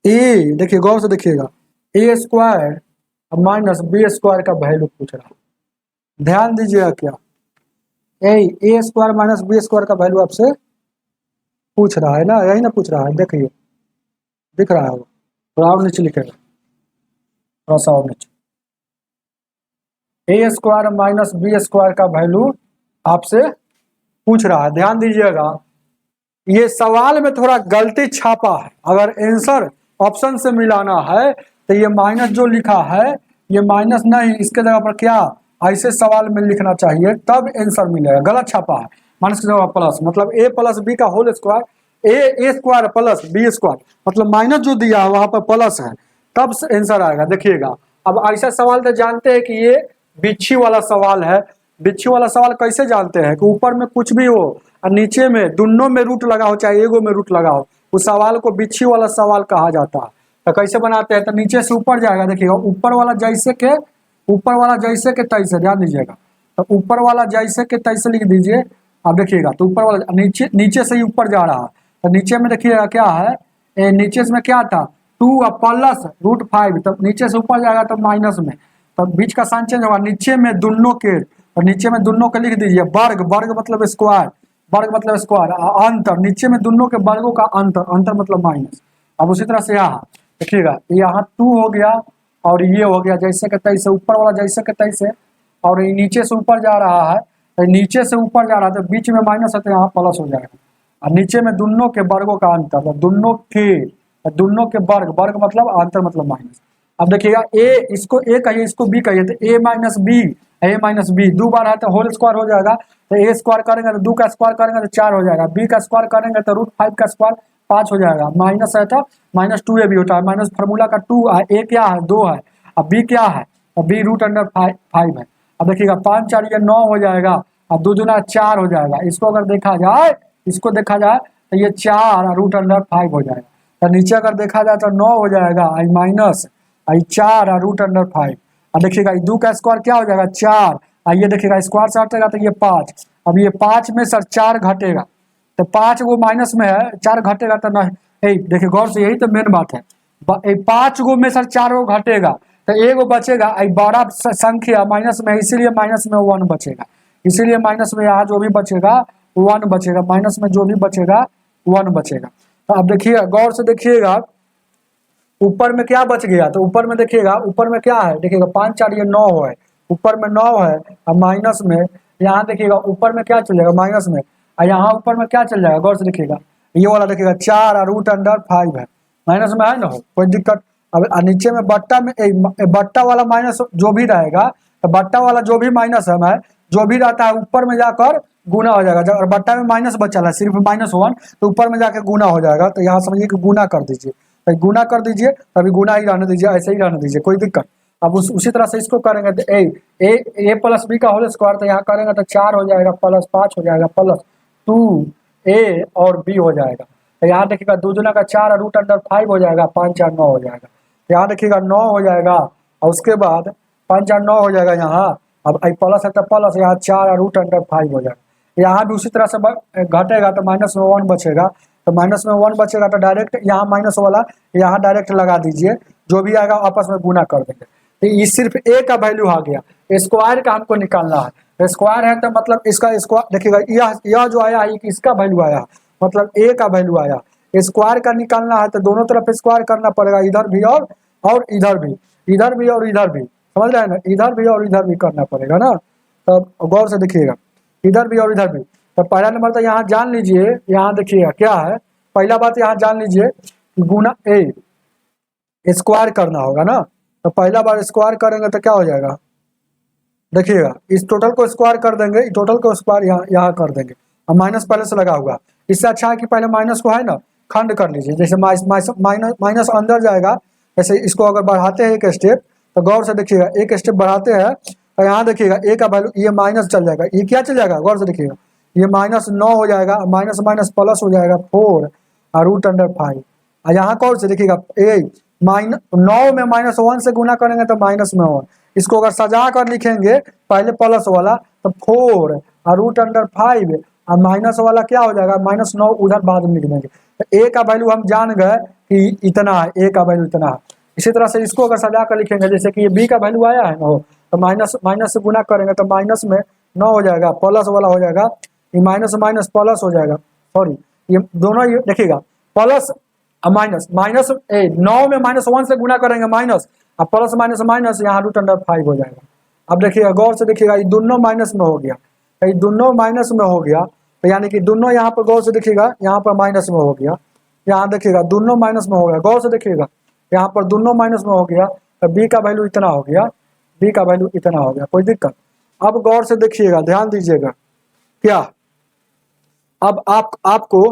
Speaker 1: ए, देखिए गौर से देखिएगा, a² माइनस b² का वैल्यू पूछ रहा है, ध्यान दीजिएगा क्या, a² माइनस b² का वैल्यू आपसे पूछ रहा है ना, यही ना पूछ रहा है, देखिए दिख रहा है वो, थोड़ा और नीचे लिखेगा, थोड़ा सा और नीचे, a² माइनस b² का वैल्यू आपसे पूछ रहा है। ध्यान दीजिएगा, ये सवाल में थोड़ा गलती छापा है, अगर आंसर ऑप्शन से मिलाना है तो ये माइनस जो लिखा है ये माइनस नहीं, इसके जगह पर क्या ऐसे सवाल में लिखना चाहिए, तब आंसर मिलेगा। गलत छापा है, माइनस की जगह प्लस, मतलब a प्लस बी का होल स्क्वायर, ए स्क्वायर प्लस बी स्क्वायर, मतलब माइनस जो दिया है वहां पर प्लस है, तब आंसर आएगा। देखिएगा, अब ऐसा सवाल तो जानते हैं कि ये बिच्छी वाला सवाल है। बिच्छी वाला सवाल कैसे जानते हैं कि ऊपर में कुछ भी हो और नीचे में दोनों में रूट लगा हो, चाहे एगो में रूट लगा हो, उस सवाल को बिच्छी वाला सवाल कहा जाता है। तो कैसे बनाते हैं, तो नीचे से ऊपर जाएगा। देखिएगा, ऊपर वाला जैसे के तैसे, ध्यान दीजिएगा, तो ऊपर वाला जैसे के तैसे लिख दीजिए। अब देखिएगा, तो ऊपर वाला नीचे से ही ऊपर जा रहा है, तो नीचे में देखिएगा क्या है, नीचे में क्या था 2 प्लस √5, तब नीचे से ऊपर जाएगा तो माइनस में, तब बीच का साइन चेंज होगा, नीचे में दोनों के, और नीचे में दोनों के लिख दीजिए वर्ग, वर्ग मतलब स्क्वायर, वर्ग मतलब स्क्वायर, अंतर, नीचे में दोनों के वर्गों का अंतर, अंतर मतलब माइनस। अब उसी तरह से यहाँ देखिएगा, यहाँ 2 हो गया और ये हो गया जैसे के तैसे, ऊपर वाला जैसे के तैसे, और ये नीचे से ऊपर जा रहा है, तो नीचे से ऊपर जा रहा है तो बीच में माइनस है तो यहाँ प्लस हो जाएगा, और नीचे में दोनों के वर्गों का अंतर, तो दोनों के वर्ग, वर्ग मतलब अंतर मतलब माइनस। अब देखिएगा, ए इसको ए कहिए, इसको बी कहिए, तो ए माइनस बी 2 बार है तो होल स्क्वायर हो जाएगा, तो ए स्क्वायर करेंगे तो 2 का स्क्वायर करेंगे तो 4 हो जाएगा, बी का स्क्वायर करेंगे तो √5 का स्क्वायर 5 हो जाएगा, माइनस है तो -2a भी होता है, माइनस फार्मूला का 2 है, ए क्या है 2 है, अब बी क्या है, अब बी √5 है। अब देखिएगा 5 4 ये 9 हो जाएगा, अब 2 दूना 4 हो जाएगा, इसको अगर देखा जाए तो ये 4 √5 हो जाएगा, तो नीचे अगर देखा जाए तो 9 हो जाएगा, आई माइनस आई 4 √5। अब देखिएगा 2 का स्क्वायर क्या हो जाएगा 4, ये देखिएगा स्क्वायर से हटेगा तो ये 5, अब ये 5 में सर 4 घटेगा, तो 5 वो माइनस में है, 4 घटेगा तो नहीं, देखिए गौर से, यही तो मेन बात है, 5 गो में सर 4 गो घटेगा तो एगो बचेगा, बड़ा संख्या माइनस में है, इसीलिए माइनस में 1 बचेगा, इसीलिए माइनस में यहाँ जो भी बचेगा 1 बचेगा, माइनस में जो भी बचेगा 1 बचेगा। तो अब देखिए गौर से देखिएगा, ऊपर में क्या बच गया, तो ऊपर में देखिएगा, ऊपर में क्या है, देखिएगा 5 4 ये 9 है, ऊपर में 9 है, और माइनस में यहाँ देखिएगा ऊपर में क्या चल जाएगा माइनस में, और यहाँ ऊपर में क्या चल जाएगा, गौर से देखिएगा, ये वाला देखिएगा 4 √5 है, माइनस में है ना, हो कोई दिक्कत। अब नीचे में बट्टा में बट्टा वाला माइनस जो भी रहेगा, तो बट्टा वाला जो भी माइनस है, जो भी रहता है ऊपर में जाकर गुना हो जाएगा, और बट्टा में माइनस बचा है सिर्फ -1, तो ऊपर में जाकर गुना हो जाएगा, तो यहाँ समझिए कि गुना कर दीजिए, गुना कर दीजिए, अभी गुना ही रहने दीजिए, ऐसे ही रहने दीजिए, कोई दिक्कत। अब उसी तरह से इसको करेंगे तो ए प्लस बी का होल स्क्वायर, तो यहाँ करेंगे तो 4 हो जाएगा प्लस 5 हो जाएगा प्लस 2a और b हो जाएगा, तो यहाँ देखिएगा 2 दूना का 4 √5 हो जाएगा, 5 4 9 हो जाएगा, यहाँ देखिएगा 9 हो जाएगा, और उसके बाद 5 4 9 हो जाएगा यहाँ, अब प्लस है तो प्लस, यहाँ 4 √5 हो जाएगा, यहाँ भी उसी तरह से घटेगा तो माइनस में 1 बचेगा, तो माइनस में 1 बचेगा तो डायरेक्ट यहाँ माइनस वाला यहाँ डायरेक्ट लगा दीजिए, जो भी आएगा आपस में गुना कर देंगे, तो ये सिर्फ a का वैल्यू आ गया, स्क्वायर का हमको निकालना है, स्क्वायर है तो मतलब इसका स्क्वायर देखिएगा, यह जो आया है इसका वैल्यू आया, मतलब a का वैल्यू आया, स्क्वायर का निकालना है तो दोनों तरफ स्क्वायर करना पड़ेगा, इधर भी और इधर भी, इधर भी और इधर भी, समझ रहे हैं ना, इधर भी और इधर भी करना पड़ेगा ना। तो गौर से देखिएगा, इधर भी और इधर भी, तो पहला नंबर तो यहाँ जान लीजिए, यहाँ देखिएगा क्या है, पहला बात यहाँ जान लीजिए गुना स्क्वायर करना होगा ना, तो पहला बार स्क्वायर करेंगे तो क्या हो जाएगा, देखिएगा इस टोटल को स्क्वायर कर देंगे, टोटल को स्क्वायर यहाँ कर देंगे, और माइनस पहले से लगा हुआ, इससे अच्छा है कि पहले माइनस को है ना खंड कर लीजिए, जैसे माइनस अंदर जाएगा, जैसे इसको अगर बढ़ाते हैं एक स्टेप, तो गौर से देखिएगा एक स्टेप बढ़ाते हैं, तो यहाँ देखिएगा a का वैल्यू ये माइनस चल जाएगा, ये क्या चल जाएगा, गौर से देखिएगा, ये -9 हो जाएगा, माइनस माइनस प्लस हो जाएगा 4 √5, और यहाँ कौन से देखिएगा 9 में -1 से गुना करेंगे तो माइनस में 1, इसको अगर सजा कर लिखेंगे पहले प्लस वाला तो 4 √5, और माइनस वाला क्या हो जाएगा -9 उधर बाद में लिख देंगे, तो a का वैल्यू हम जान गए कि इतना है, a का वैल्यू इतना है। इसी तरह से इसको अगर सजा कर लिखेंगे, जैसे कि ये b का वैल्यू आया है ना, तो माइनस से गुना करेंगे तो माइनस में 9 हो जाएगा, प्लस वाला हो जाएगा, ये माइनस माइनस प्लस हो जाएगा, सॉरी ये दोनों ये देखिएगा प्लस माइनस 9 में -1 से गुना करेंगे माइनस, और प्लस माइनस माइनस यहाँ √5 हो जाएगा। अब देखिएगा गौर से देखिएगा, ये दोनों माइनस में हो गया, ये दोनों माइनस में हो गया, तो यानी कि दोनों यहाँ पर गौर से देखिएगा, यहाँ पर माइनस में हो गया, यहाँ देखिएगा दोनों माइनस में हो गया, गौर से देखिएगा यहाँ पर दोनों माइनस में हो गया, तो b का वैल्यू इतना हो गया, b का वैल्यू इतना हो गया, कोई दिक्कत। अब गौर से देखिएगा, ध्यान दीजिएगा क्या, अब आपको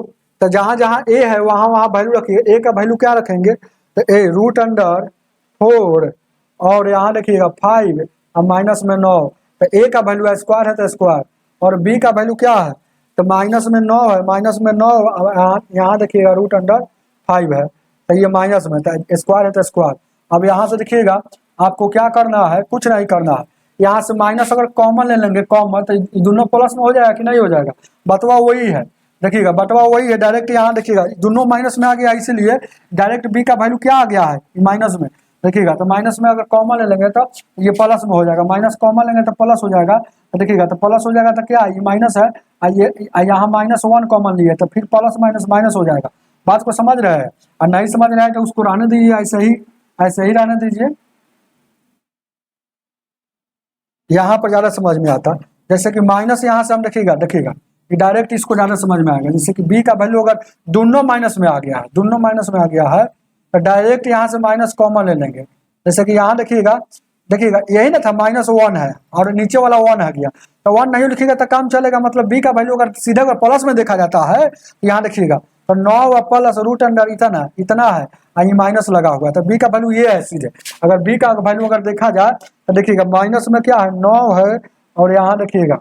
Speaker 1: तो जहां जहां ए है वहां वहां वैल्यू रखिए। ए का वैल्यू क्या रखेंगे, तो ए रूट अंडर 4 और यहाँ देखिएगा 5 और माइनस में 9, तो ए का वैल्यू है स्क्वायर है तो स्क्वायर, और बी का वैल्यू क्या है, तो माइनस में 9 है, माइनस में 9 यहाँ देखिएगा रूट अंडर 5 है, तो ये माइनस में, तो स्क्वायर है तो स्क्वायर। अब यहाँ से देखिएगा आपको क्या करना है, कुछ नहीं करना है, यहाँ से माइनस अगर कॉमन ले लेंगे कॉमन, तो दोनों प्लस में हो जाएगा कि नहीं हो जाएगा, बटवा वही है, देखिएगा बटवा वही है, डायरेक्ट यहाँ देखिएगा दोनों माइनस में आ गया, इसीलिए डायरेक्ट बी का वैल्यू क्या आ गया है माइनस में, देखिएगा तो माइनस में अगर कॉमन ले लेंगे तो ये प्लस में हो जाएगा, माइनस कॉमन लेंगे तो प्लस हो जाएगा, तो देखिएगा तो प्लस हो जाएगा, तो क्या ये माइनस है, ये यहाँ -1 कॉमन लिए तो फिर प्लस माइनस माइनस हो जाएगा। बात को समझ रहे हैं, और नहीं समझ रहे हैं तो उसको रहने दीजिए, ऐसे ही रहने दीजिए, यहाँ पर ज्यादा समझ में आता। जैसे कि माइनस यहाँ से हम देखिएगा कि डायरेक्ट इसको ज्यादा समझ में आएगा, जैसे कि बी का वैल्यू अगर दोनों माइनस में आ गया है, दोनों माइनस में आ गया है, तो डायरेक्ट यहाँ से माइनस कॉमन ले लेंगे। जैसे कि यहाँ देखिएगा यही ना था, -1 है और नीचे वाला 1 है गया, तो 1 नहीं लिखिएगा तो काम चलेगा, मतलब बी का वैल्यू अगर सीधे अगर प्लस में देखा जाता है तो यहाँ देखिएगा तो 9 प्लस रूट अंडर इतना है, ये माइनस लगा हुआ है, तो बी का वैल्यू ये है सीधे। अगर बी का वैल्यू अगर देखा जाए तो देखिएगा माइनस में क्या है 9 है, और यहाँ देखिएगा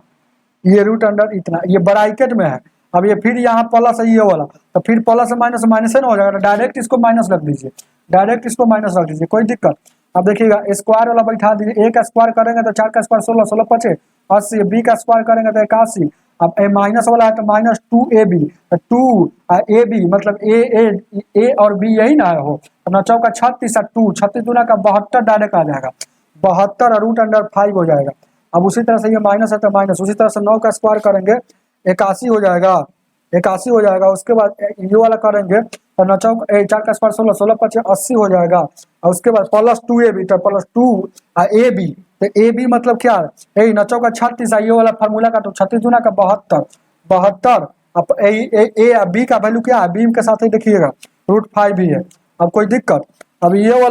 Speaker 1: ये रूट अंडर इतना, ये ब्रैकेट में है, अब ये फिर यहाँ प्लस है ये वाला, तो फिर प्लस माइनस माइनस ना हो जाएगा, डायरेक्ट इसको माइनस रख दीजिए, डायरेक्ट इसको माइनस रख दीजिए, कोई दिक्कत। अब देखिएगा स्क्वायर वाला बैठा दीजिए, ए का स्क्वायर करेंगे तो 4 का स्क्वायर 16, 16 पचे 80, बी का स्क्वायर करेंगे तो 81, अब ए माइनस वाला है तो -2ab, 2ab मतलब ए और बी यही ना है हो, तो 9 का 36 और 2 36 दूना का 72 डायरेक्ट आ जाएगा, 72 रूट अंडर 5 हो जाएगा। अब उसी तरह से ये माइनस है तो माइनस, उसी तरह से 9 का स्क्वायर करेंगे 81 हो जाएगा, 81 हो जाएगा, उसके बाद ये वाला करेंगे तो 9 4 का स्क्वायर 16, 16 पचे 80 हो जाएगा, और उसके बाद +2ab तो +2 ab, तो ab मतलब क्या है 9 का 36, ये वाला फार्मूला का तो 36 दूना का 72, अब ए बी का वैल्यू क्या है, बी के साथ ही देखिएगा √5 भी है। अब कोई दिक्कत, अब ये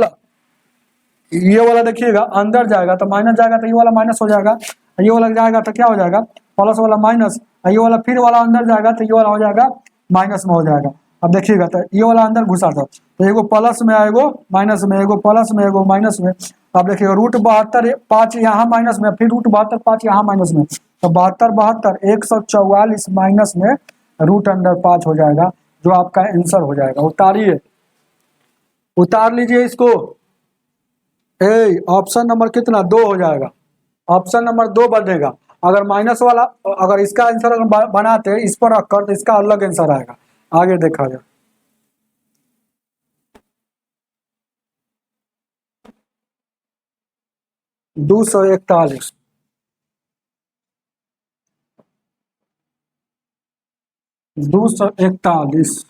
Speaker 1: वाला देखिएगा अंदर जाएगा तो माइनस जाएगा, तो ये वाला माइनस हो जाएगा, ये वाला जाएगा तो क्या हो जाएगा प्लस वाला माइनस, ये वाला फिर वाला अंदर जाएगा तो ये वाला हो जाएगा माइनस में हो जाएगा। अब देखिएगा तो ये वाला अंदर घुसा था, तो एगो प्लस में एगो माइनस में, एगो प्लस में एगो माइनस में। अब देखिएगा √72 5 यहाँ माइनस में, फिर √72 5 यहाँ माइनस में, तो 72 144 माइनस में रूट अंडर 5 हो जाएगा, जो आपका आंसर हो जाएगा। उतारिए, उतार लीजिए इसको, ऑप्शन नंबर कितना 2 हो जाएगा, ऑप्शन नंबर 2 बनेगा। अगर माइनस वाला, अगर इसका आंसर बनाते इस पर रखकर तो इसका अलग आंसर आएगा, आगे देखा जाए। $241 $241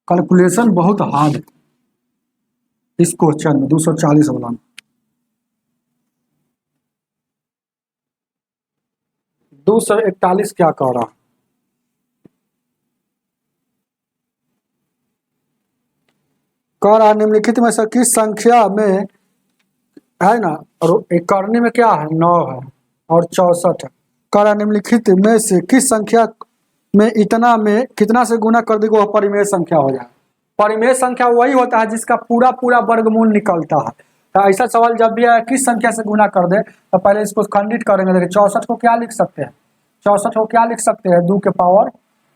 Speaker 1: कैलकुलेशन बहुत हार्ड है इस क्वेश्चन में, 240 वाला में। 241 क्या कह रहा, कह रहा निम्नलिखित में से किस संख्या में है ना, और एक करने में क्या है 9 है और 64 है, कह रहा निम्नलिखित में से किस संख्या में इतना में कितना से गुना कर देगा वह परिमेय संख्या हो जाए। परिमेय संख्या वही होता है जिसका पूरा पूरा वर्गमूल निकलता है। तो ऐसा सवाल जब भी आए किस संख्या से गुना कर दे, तो पहले इसको खंडित करेंगे। देखिए 64 को क्या लिख सकते हैं, 64 को क्या लिख सकते हैं 2 के पावर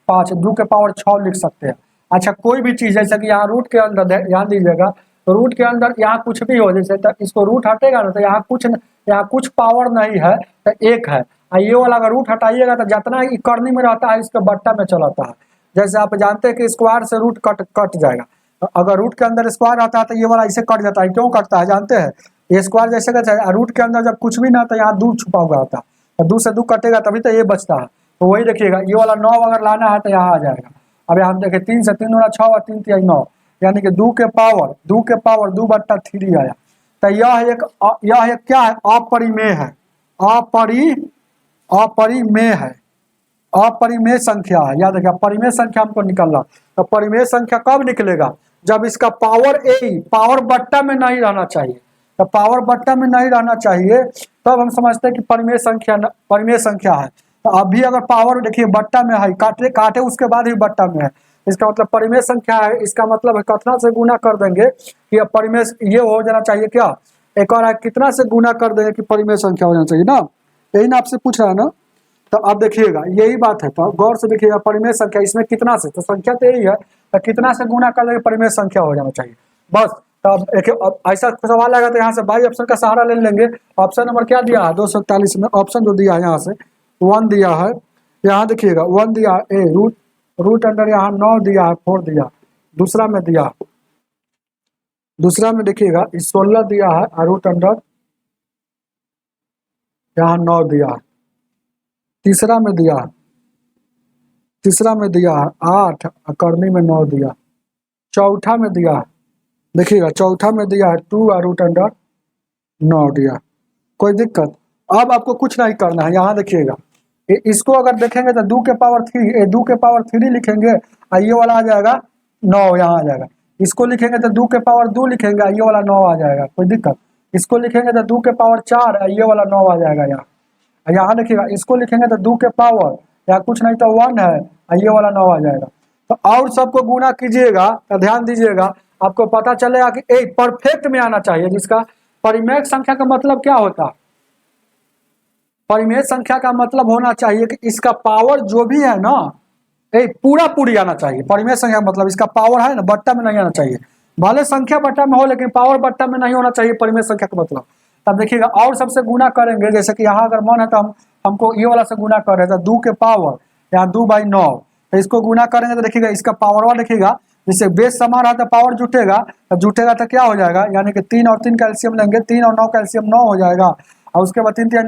Speaker 1: 5, 2 के पावर 6 लिख सकते हैं। अच्छा कोई भी चीज जैसे कि यहाँ रूट के अंदर ध्यान दीजिएगा, तो रूट के अंदर यहाँ कुछ भी हो, जैसे तो इसको रूट हटेगा ना तो यहाँ कुछ पावर नहीं है तो 1 है, ये वाला अगर रूट हटाइएगा तो जितना करनी में रहता है इसका बट्टा में चलाता है। जैसे आप जानते हैं कि स्क्वायर से रूट कट जाएगा, तो अगर रूट के अंदर स्क्वायर आता है तो ये वाला इसे कट जाता है। क्यों कटता है जानते हैं, ये स्क्वायर जैसे कहते हैं रूट के अंदर जब कुछ भी ना तो यहाँ 2 छुपा हुआ होता है, तो 2 से 2 कटेगा तभी तो ये बचता है। तो वही देखिएगा ये वाला 9 अगर लाना है तो यहाँ आ जाएगा। अब यहाँ देखिए 3 से 3 गुना 6 और 3 3 9, यानी कि 2 के पावर 2/3 आया। तो यह एक क्या है, अपरिमेय है, अपरिमेय है, अपरिमेय संख्या है। याद रखिए परिमेय संख्या हमको निकलना, तो परिमेय संख्या कब निकलेगा जब इसका पावर ए पावर बट्टा में नहीं रहना चाहिए, तो पावर बट्टा में नहीं रहना चाहिए तब हम समझते हैं कि परिमेय संख्या है। तो अभी अगर पावर देखिए बट्टा में है, काटे काटे उसके बाद ही बट्टा में है, इसका मतलब परिमेय संख्या है। इसका मतलब है कितना से गुना कर देंगे कि अब परिमेय ये हो जाना चाहिए क्या, एक और है कितना से गुना कर देंगे कि परिमेय संख्या हो जाना चाहिए ना, यही ना आपसे पूछ रहा है ना। तो अब देखिएगा यही बात है, तो गौर से देखिएगा परिमेय संख्या इसमें कितना से, तो संख्या तो यही है, तो कितना से गुना कर देंगे परिमेय संख्या हो जाना चाहिए बस। तो अब ऐसा सवाल आएगा तो यहाँ से बाई ऑप्शन का सहारा ले लेंगे। ऑप्शन नंबर क्या दिया है 241 में, ऑप्शन जो दिया है यहाँ से 1 दिया है, यहाँ देखिएगा 1 दिया है, ए रूट अंडर यहाँ 9 दिया है, 4 दिया, दूसरा में दिया, दूसरा में देखिएगा 16 दिया है और रूट अंडर यहाँ 9 दिया है, तीसरा में दिया, तीसरा में दिया 8 और करनी में 9 दिया, चौथा में दिया देखिएगा, चौथा में दिया है 2 और रूट अंडर 9 दिया। कोई दिक्कत? अब आपको कुछ नहीं करना है, यहाँ देखिएगा इसको अगर देखेंगे तो 2 के पावर 3 2 के पावर 3 लिखेंगे और ये वाला आ जाएगा 9 यहाँ आ जाएगा। इसको लिखेंगे तो 2 के पावर 2 लिखेंगे और ये वाला 9 आ जाएगा। कोई दिक्कत? इसको लिखेंगे तो 2 के पावर 4 और ये वाला 9 आ जाएगा यहाँ। यहाँ देखिएगा इसको लिखेंगे तो 2 के पावर या कुछ नहीं तो 1 है और ये वाला 9 आ जाएगा। तो और सबको गुना कीजिएगा तो ध्यान दीजिएगा, आपको पता चलेगा कि एक परफेक्ट में आना चाहिए, जिसका परिमेय संख्या का मतलब क्या होता है, परिमेय संख्या का मतलब होना चाहिए कि इसका पावर जो भी है ना पूरा पूरी आना चाहिए। परिमेय संख्या का मतलब इसका पावर है ना बट्टा में नहीं आना चाहिए, भले संख्या बट्टा में हो लेकिन पावर बट्टा में नहीं होना चाहिए परिमेय संख्या का मतलब। तब देखिएगा और सबसे गुना करेंगे, जैसे कि यहाँ अगर मन है तो हमको ये वाला से गुना कर रहे थे 2 के पावर यहाँ 2/9, तो इसको गुना करेंगे तो देखिएगा इसका पावर वाला देखिएगा, जैसे बेस समान रहा तो पावर जुटेगा, तो जुटेगा तो क्या हो जाएगा, यानी कि 3 और 3 कैल्शियम लेंगे, 3 और 9 कैल्शियम 9 हो जाएगा, और उसके बाद 3 3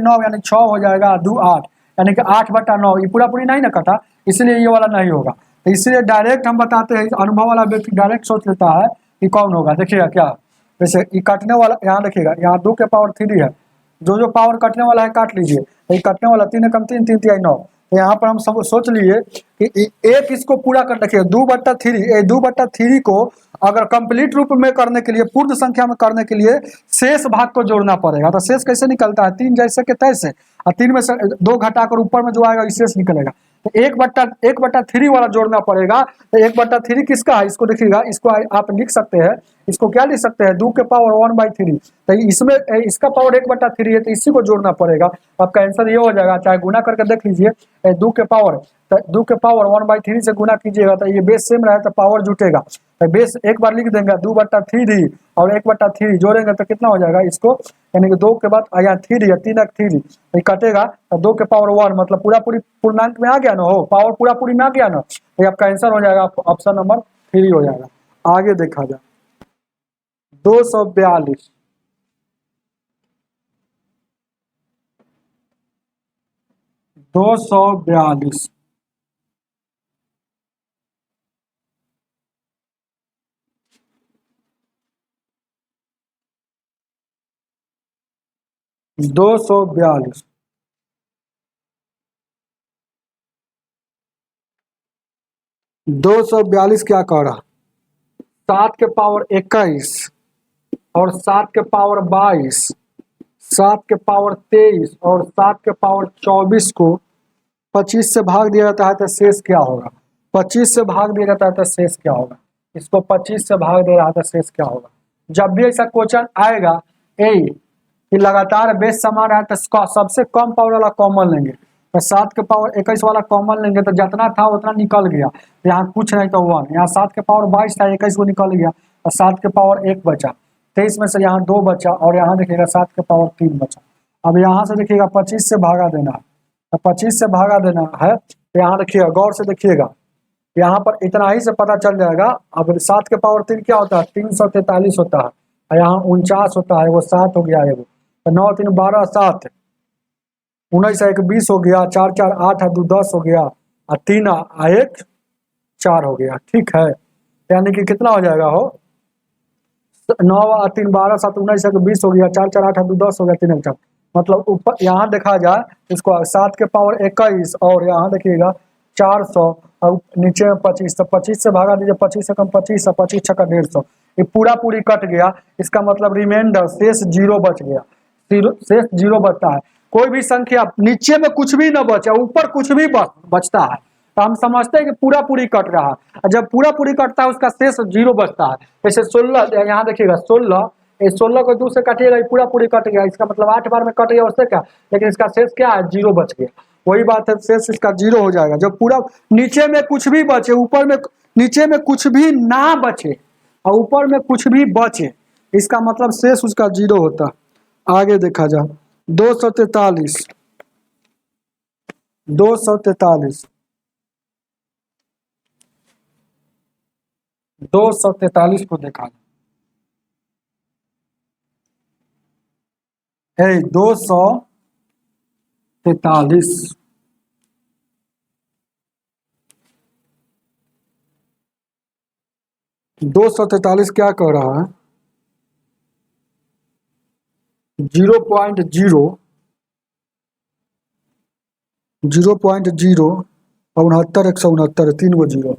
Speaker 1: 9 यानी 6 हो जाएगा, 2 8 यानी कि 8/9। ये पूरा पूरी नहीं ना कटा, इसलिए ये वाला नहीं होगा। तो इसलिए डायरेक्ट हम बताते हैं, अनुभव वाला व्यक्ति डायरेक्ट सोच लेता है कि कौन होगा। देखिएगा क्या, जैसे ये कटने वाला यहाँ देखिएगा यहाँ 2 के पावर 3 है, जो पावर कटने वाला है काट लीजिए, तो ये कटने वाला 3 कम 3 3 3 9। तो यहाँ पर हम सब सोच लिए कि एक इसको पूरा कर रखिए 2/3, 2/3 को अगर कंप्लीट रूप में करने के लिए, पूर्ण संख्या में करने के लिए शेष भाग को जोड़ना पड़ेगा। तो शेष कैसे निकलता है, 3 जैसे के तैसे, और 3 में से 2 घटाकर ऊपर में जो आएगा शेष निकलेगा। तो 1/3 वाला जोड़ना पड़ेगा। तो 1/3 किसका है, इसको देखिएगा, इसको आप लिख सकते हैं, इसको क्या लिख सकते हैं 2 के पावर 1/3। तो इसमें इसका पावर 1/3 है, तो इसी को जोड़ना पड़ेगा। आपका आंसर ये हो जाएगा, चाहे गुना करके देख लीजिए 2 के पावर, तो 2 के पावर 1/3 से गुना कीजिएगा तो ये बेस सेम रहे तो पावर जुटेगा। तो बेस एक बार लिख देंगे 2/3 और 1/3 जोड़ेंगे तो कितना हो जाएगा इसको, यानी कि 2 के बाद यहाँ 3 या 3 3 तो कटेगा, तो 2 के पावर 1 मतलब पूरा पूरी पूर्णांक में आ गया ना, हो पावर पूरा पूरी में आ गया ना, तो आपका आंसर हो जाएगा ऑप्शन नंबर 3 हो जाएगा। आगे देखा जाए 242 242 242 242 क्या कह रहा, 7 के पावर 21 और 7 के पावर 22, 7 के पावर 23 और 7 के पावर 24 को 25 से भाग दिया जाता है तो शेष क्या होगा, 25 से भाग दिया जाता है तो शेष क्या होगा, इसको 25 से भाग दे रहा है तो शेष क्या होगा। जब भी ऐसा क्वेश्चन आएगा कि लगातार बेस समान है तो सबसे कम पावर वाला कॉमन लेंगे, तो 7 के पावर 21 वाला कॉमन लेंगे तो जितना था उतना निकल गया, यहाँ कुछ नहीं तो 1, यहाँ 7 के पावर 22 था 21 को निकल गया, और 7 के पावर 1 बचा, 23 में से यहाँ 2 बचा, और यहाँ देखिएगा 7 के पावर 3 बचा। अब यहाँ से देखिएगा 25 से भागा देना है, तो 25 से भागा देना है, तो यहाँ देखिएगा गौर से देखिएगा, यहाँ पर इतना ही से पता चल जाएगा। अब 7 के पावर 3 क्या होता है 343 होता है, और यहाँ 49 होता है, वो 7 हो गया है, वो तो 9 3 12 7 19 1 20 हो गया, 4 4 8 2 10 हो गया, और 3 1 4 हो गया। ठीक है, यानी कि कितना हो जाएगा, हो 9 3 12 7 19 1 20 हो गया, 4 4 8 2 10 हो गया, 3 1 4, मतलब ऊपर यहाँ देखा जाए इसको 7 के पावर 21 और यहाँ देखिएगा 400 और नीचे में 25, तो 25 से भागा दीजिए, 25 से कम 25 और 25 छक्का 150, ये पूरा पूरी कट गया। इसका मतलब रिमाइंडर शेष 0 बच गया, शेष 0 बचता है। कोई भी संख्या नीचे में कुछ भी ना बचे, ऊपर कुछ भी बचता है, तो हम समझते हैं कि पूरा पूरी कट रहा है। जब पूरा पूरी कटता है उसका शेष 0 बचता है। जैसे 16, यहाँ देखिएगा 16, इस 16 को 2 से काटिएगा, पूरा पूरी कट गया, इसका मतलब 8 बार में कट गया उससे क्या, लेकिन इसका शेष क्या है, 0 बच गया। वही बात है, शेष इसका 0 हो जाएगा। जब पूरा नीचे में कुछ भी बचे, ऊपर में नीचे में कुछ भी ना बचे और ऊपर में कुछ भी बचे, इसका मतलब शेष उसका 0 होता। आगे देखा जाए 243, 243, 243 को देखा है 243, 243 क्या कह रहा है, 0.0, 0.0 और 69, 169, 3 गो 0,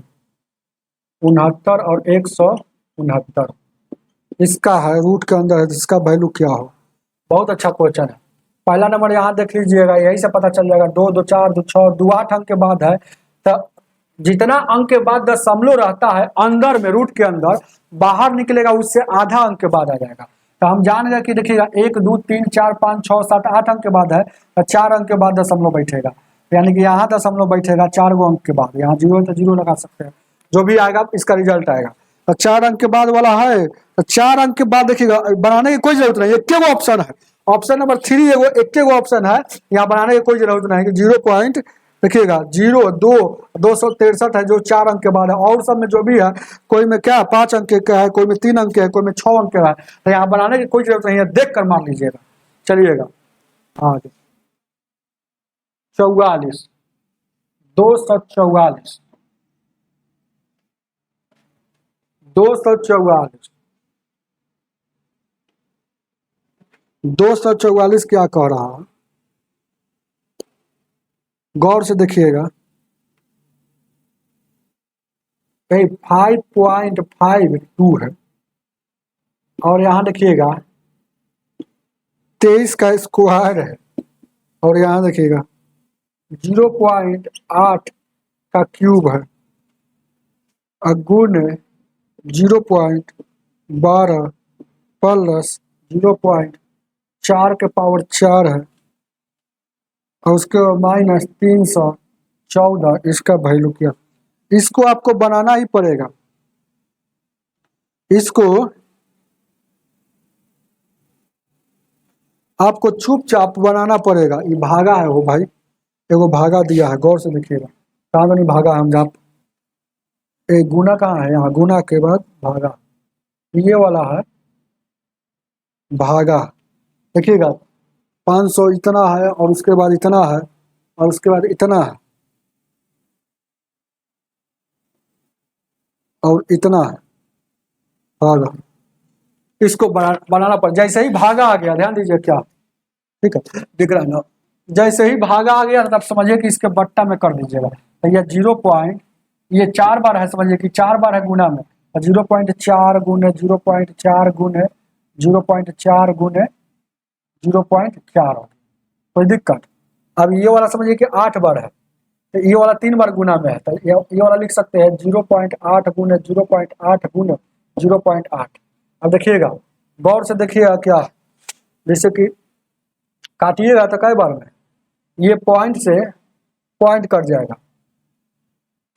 Speaker 1: 69 और 169 इसका है, रूट के अंदर है, इसका वैल्यू क्या हो। बहुत अच्छा क्वेश्चन है। पहला नंबर यहाँ देख लीजिएगा, यही से पता चल जाएगा। 2 2 4 2 6 2 8 अंक के बाद है, तो जितना अंक के बाद दशमलव रहता है अंदर में, रूट के अंदर, बाहर निकलेगा उससे आधा अंक के बाद आ जाएगा। तो हम जान गए कि देखिएगा 1 2 3 4 5 6 7 8 अंक के बाद है, तो 4 अंक के बाद दशमलव बैठेगा, यानी कि यहाँ दशमलव बैठेगा 4 गो अंक के बाद। यहाँ 0 तो 0 लगा सकते हैं, जो भी आएगा इसका रिजल्ट आएगा। तो 4 अंक के बाद वाला है, तो 4 अंक के बाद देखिएगा बनाने की कोई जरूरत नहीं, एक गो ऑप्शन है, ऑप्शन नंबर 3 एक गो ऑप्शन है, यहाँ बनाने की कोई जरूरत नहीं। 0 पॉइंट देखिएगा 0 2 263 है जो 4 अंक के बाद है, और सब में जो भी है, कोई में क्या 5 अंक का है, कोई में 3 अंक है, कोई में 6 अंक का है, तो यहाँ बनाने की कोई जरूरत नहीं है, देख कर मान लीजिएगा। चलिएगा आगे 44, 244, 244, 244 क्या कह रहा है, गौर से देखिएगा। 5.52 है, और यहाँ देखिएगा 23 का स्क्वायर है, और यहाँ देखिएगा 0.8 का क्यूब है, गुण 0.12 प्लस 0.4 के पावर 4 है, और उसके माइनस 314, इसका वैल्यू क्या। इसको आपको बनाना ही पड़ेगा, इसको आपको चुपचाप बनाना पड़ेगा। ये भागा है वो भाई, एगो भागा दिया है, गौर से देखिएगा। कहाँ नहीं भागा है, हम जहाँ गुना कहाँ है, यहाँ गुना के बाद भागा, ये वाला है भागा। देखिएगा 500 इतना है, और उसके बाद इतना है, और उसके बाद इतना है, और इतना है, भागा। इसको बनाना पड़, जैसे ही भागा आ गया, ध्यान दीजिए क्या, ठीक है, दिख रहा है ना, जैसे ही भागा आ गया तब समझिए कि इसके बट्टा में कर दीजिएगा। तो ये 0 पॉइंट, ये 4 बार है, समझिए कि 4 बार है गुना में, 0.4 गुने 0.4 गुने 0.4 गुने 0.4, कोई दिक्कत। अब ये वाला समझिए कि 8 बार है, तो ये वाला 3 बार गुना में है, तो ये वाला लिख सकते हैं 0.8 गुने 0.8 गुने 0.8। अब देखिएगा, गौर से देखिएगा क्या, जैसे कि काटिएगा तो कई बार में ये पॉइंट से पॉइंट कट जाएगा,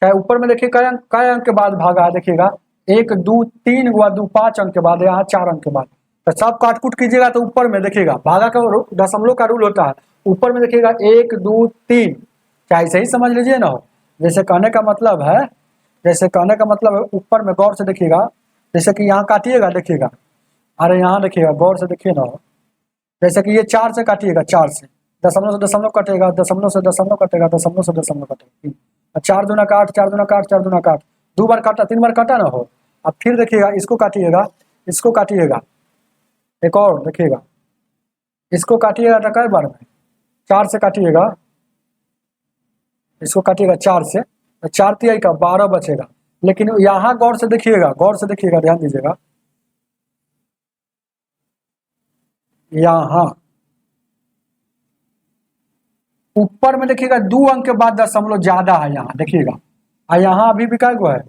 Speaker 1: चाहे ऊपर में देखिए कई अंक के बाद भागा है, देखिएगा 1 2 3 गुआ 2 5 अंक के बाद, यहाँ 4 अंक के बाद, तो सब काटकुट कीजिएगा तो ऊपर में देखिएगा भागा का दशमलव का रूल होता है, ऊपर में देखिएगा 1 2 3, क्या ऐसे ही समझ लीजिए ना हो। जैसे कहने का मतलब है, जैसे कहने का मतलब है, ऊपर में गौर से देखिएगा, जैसे कि यहाँ काटिएगा देखिएगा, अरे यहाँ देखिएगा गौर से देखिए ना, जैसे कि ये 4 से काटिएगा, 4 से दशमलव कटेगा, दशमलव से दशमलव कटेगा, दशमलव से दशमलव कटेगा, 4 दूना काट, 4 दूना काट, 4 दूना काट, 2 बार काटा, 3 बार काटा ना हो। अब फिर देखिएगा इसको काटिएगा, इसको काटिएगा, एक और देखिएगा, इसको काटिएगा तो कई बार में 4 से काटिएगा, इसको काटिएगा 4 से, तो 4 तिहाई का 12 बचेगा। लेकिन यहाँ गौर से देखिएगा, गौर से देखिएगा, ध्यान दीजिएगा, यहाँ ऊपर में देखिएगा 2 अंक के बाद दशमलव ज्यादा है, यहाँ देखिएगा, और यहाँ अभी भी क्या हुआ है,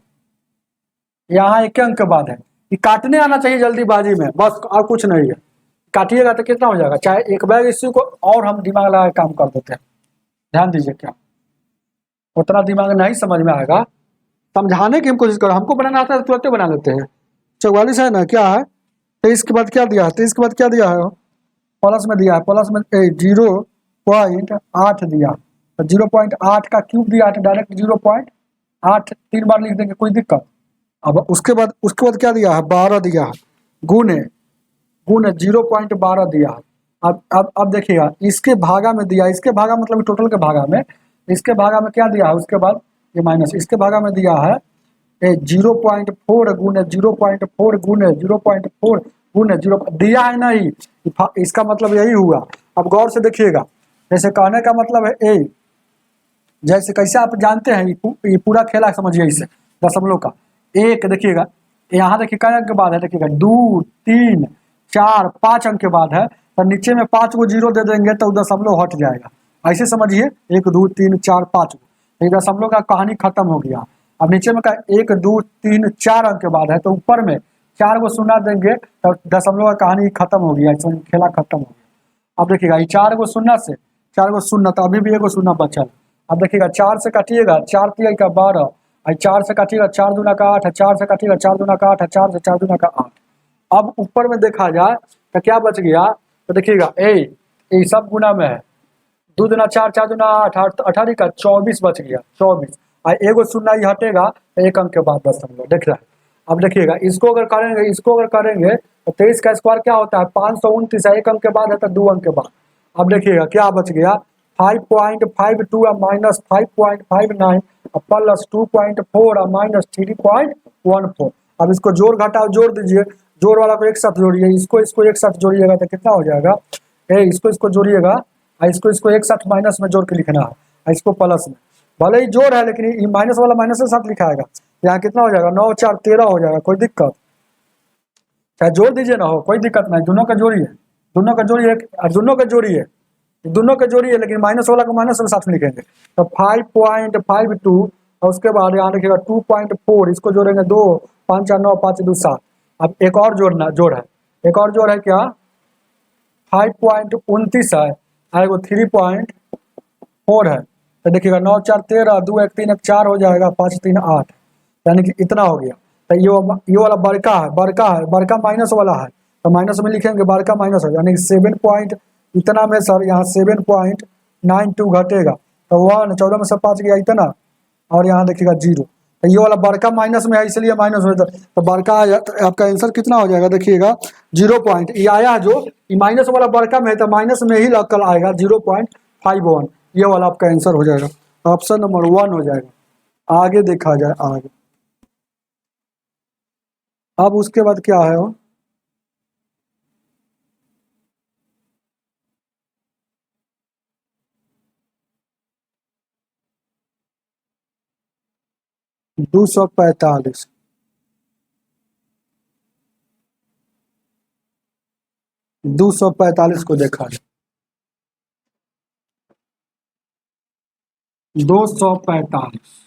Speaker 1: यहाँ 1 अंक के बाद है। ये काटने आना चाहिए जल्दीबाजी में, बस और कुछ नहीं है। काटिएगा तो कितना हो जाएगा, चाहे एक बार इसी को और हम दिमाग लगा के काम कर देते हैं। ध्यान दीजिए, क्या उतना दिमाग नहीं समझ में आएगा, समझाने की हम कोशिश करो, हमको बनाना आता है तो तुरंत बना लेते हैं। 44 है ना, क्या है 23 के बाद क्या दिया है, 23 के बाद क्या दिया है, प्लस में दिया है, प्लस में 0.8 दिया, तो 0.8 का क्यूब दिया है, डायरेक्ट 0.8 3 बार लिख देंगे, कोई दिक्कत। अब उसके बाद क्या दिया है, 12 दिया है, गुने 0.12 दिया है। अब देखिएगा, इसके भागा में दिया, इसके भागा मतलब टोटल के भागा में, इसके भागा में क्या दिया है, उसके बाद ये माइनस, इसके भागा में दिया है 0.4 गुने 0.4 गुने 0.4 गुने 0 दिया है नहीं, इसका मतलब यही हुआ। अब गौर से देखिएगा, जैसे कहने का मतलब है ए, जैसे कैसे आप जानते हैं, ये पूरा खेला समझिए इसे, दशमलव का एक, देखिएगा यहाँ देखिए क्या अंक के बाद है, देखिएगा 2 3 4 5 अंक के बाद है, तो नीचे में 5 को 0 दे देंगे तो दशमलव हट जाएगा, ऐसे समझिए, 1 2 3 4 5 ये दशमलव का कहानी खत्म हो गया। अब नीचे में का 1 2 3 4 अंक के बाद है, तो ऊपर में 4 को शून्य देंगे तो दशमलव का कहानी खत्म हो गया, खेला खत्म हो गया। अब देखिएगा, ये 4 को शून्य से 4 को शून्य, तो अभी भी 1 को शून्य बचल। अब देखिएगा, 4 से काटिएगा, 4 तिहाई का 12, 4 से काटिएगा 4 दूना का 8, 4 से काटिएगा 4 दूना का 8, 4 से 4 दूना का 8। अब ऊपर में देखा जाए तो क्या बच गया, तो देखिएगा ए सब गुना में है, 2 दूना 4, 4 दूना 8, 18 का 24 बच गया, 24, और 1 शून्य ही हटेगा तो 1 अंक के बाद दशमलव, देख रहा है। अब देखिएगा, इसको अगर करेंगे तो 23 का स्क्वायर क्या होता है, 529 है, 1 अंक के बाद है तो 2 अंक के बाद। अब देखिएगा क्या बच गया, 5.52 माइनस 5.59 प्लस 2.4 माइनस 3.14। अब इसको जोड़ घटाओ जोड़ दीजिए, जोड़ वाला को एक साथ जोड़िए, इसको एक साथ जोड़िएगा तो कितना हो जाएगा, इसको जोड़िएगा, इसको एक साथ माइनस में जोड़ के लिखना है, इसको प्लस में, भले ही जोड़ है लेकिन ये माइनस वाला माइनस के साथ लिखा आएगा। यहाँ कितना हो जाएगा, 9 4 13 हो जाएगा, कोई दिक्कत, चाहे जोड़ दीजिए ना हो, कोई दिक्कत नहीं, दोनों का जोड़िए, दोनों का जोड़िए, लेकिन माइनस वाला को माइनस के साथ में लिखेंगे। तो 5.52 और उसके बाद यहाँ देखिएगा 2.4, इसको जोड़ेंगे 2 5 4 9 5 2 7। अब एक और जोड़ है क्या, 5.29 है, एगो 3.4 है, तो देखिएगा 9 4 13, 2 1 3 1 4 हो जाएगा, 5 3 8, यानी कि इतना हो गया। तो ये वाला बड़का माइनस वाला है, तो माइनस में लिखेंगे, बड़का माइनस हो, यानी 7 पॉइंट इतना में सर यहाँ 7.92 घटेगा, तो 1 14 में से 5 गया इतना, और यहाँ देखिएगा 0, तो ये वाला बड़का माइनस में है इसलिए माइनस हो जाता है, तो बड़का आपका आंसर कितना हो जाएगा, देखिएगा 0 पॉइंट, ये आया जो ये माइनस वाला बड़का में है तो माइनस में ही कल आएगा 0.51, ये वाला आपका आंसर हो जाएगा, ऑप्शन नंबर 1 हो जाएगा। आगे देखा जाए, आगे अब उसके बाद क्या है, 245, 245 को देखा है, 245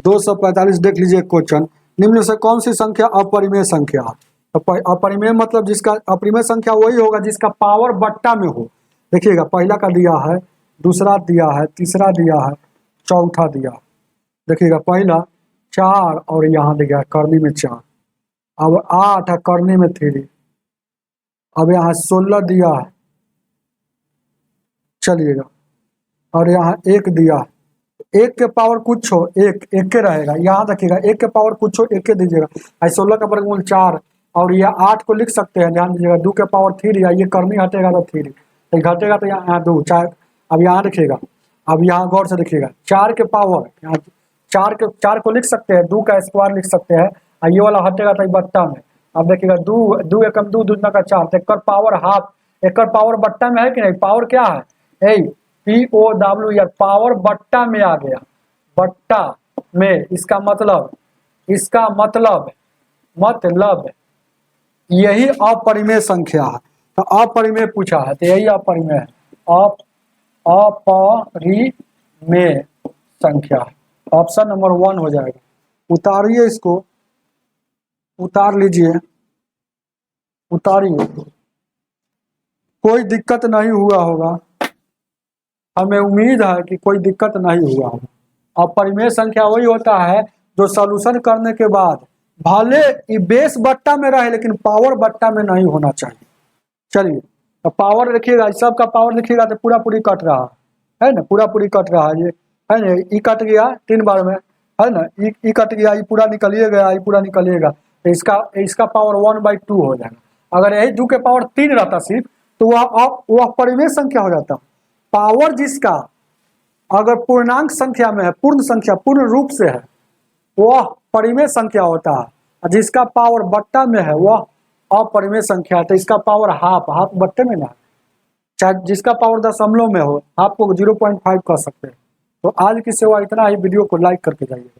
Speaker 1: 245 देख लीजिए क्वेश्चन, निम्न से कौन सी संख्या अपरिमेय संख्या है, अपरिमेय मतलब जिसका, अपरिमेय संख्या वही होगा जिसका पावर बट्टा में हो। देखिएगा, पहला का दिया है, दूसरा दिया है, तीसरा दिया है, चौथा दिया है, देखिएगा पहला 4 और यहाँ देखिएगा करनी में 4, अब 8 है करनी में 3, अब यहाँ 16 दिया है, चलिएगा, और यहाँ 1 दिया है, 1 के पावर कुछ हो, एक के रहेगा, यहाँ देखिएगा 1 के पावर कुछ हो, 1 के दीजिएगा, 16 का वर्गमूल 4, और ये 8 को लिख सकते हैं, ध्यान दीजिएगा 2 के पावर 3, या ये करनी हटेगा तो 3, तो घटेगा तो यहाँ 2 4। अब यहाँ देखिएगा, अब यहाँ गौर से देखिएगा, 4 के पावर यहाँ 4 को लिख सकते हैं, 2 का स्क्वायर लिख सकते हैं, और ये वाला हटेगा तो बट्टा में, अब देखिएगा दू दू एकम दू, दूना का 4, तो एकर पावर हाफ, एकर पावर बट्टा में है कि नहीं, पावर क्या है, ए POW, पावर बट्टा में आ गया, बट्टा में, इसका मतलब यही अपरिमेय संख्या है। तो अपरिमेय पूछा है तो यही अपरिमेय है, अपरिमेय संख्या है, ऑप्शन नंबर 1 हो जाएगा। उतारिए इसको, उतार लीजिए, उतारिए, कोई दिक्कत नहीं हुआ होगा, हमें उम्मीद है कि कोई दिक्कत नहीं हुआ होगा। अपरिमेय संख्या वही होता है जो सॉल्यूशन करने के बाद भले ये बेस बट्टा में रहे लेकिन पावर बट्टा में नहीं होना चाहिए। चलिए तो पावर देखिएगा, सबका पावर देखिएगा तो पूरा पूरी कट रहा है ना, पूरा पूरी कट रहा है, ये है ना, ई कट गया 3 बार में, है ना, ई कट गया, ये पूरा निकलिए गया, ये पूरा निकलिएगा, तो इसका पावर 1/2 हो जाएगा। अगर यही 2 के पावर 3 रहता सिर्फ तो वह परिमेय संख्या हो जाता। पावर जिसका अगर पूर्णांक संख्या में है, पूर्ण संख्या, पूर्ण रूप से है, वह परिमेय संख्या होता है, जिसका पावर बट्टा में है वह अपरिमेय संख्या है। तो इसका पावर हाफ बट्टे में ना, चाहे जिसका पावर दशमलव में हो, हाफ को 0.5 कर सकते हैं। तो आज की सेवा इतना ही, वीडियो को लाइक करके जाइए।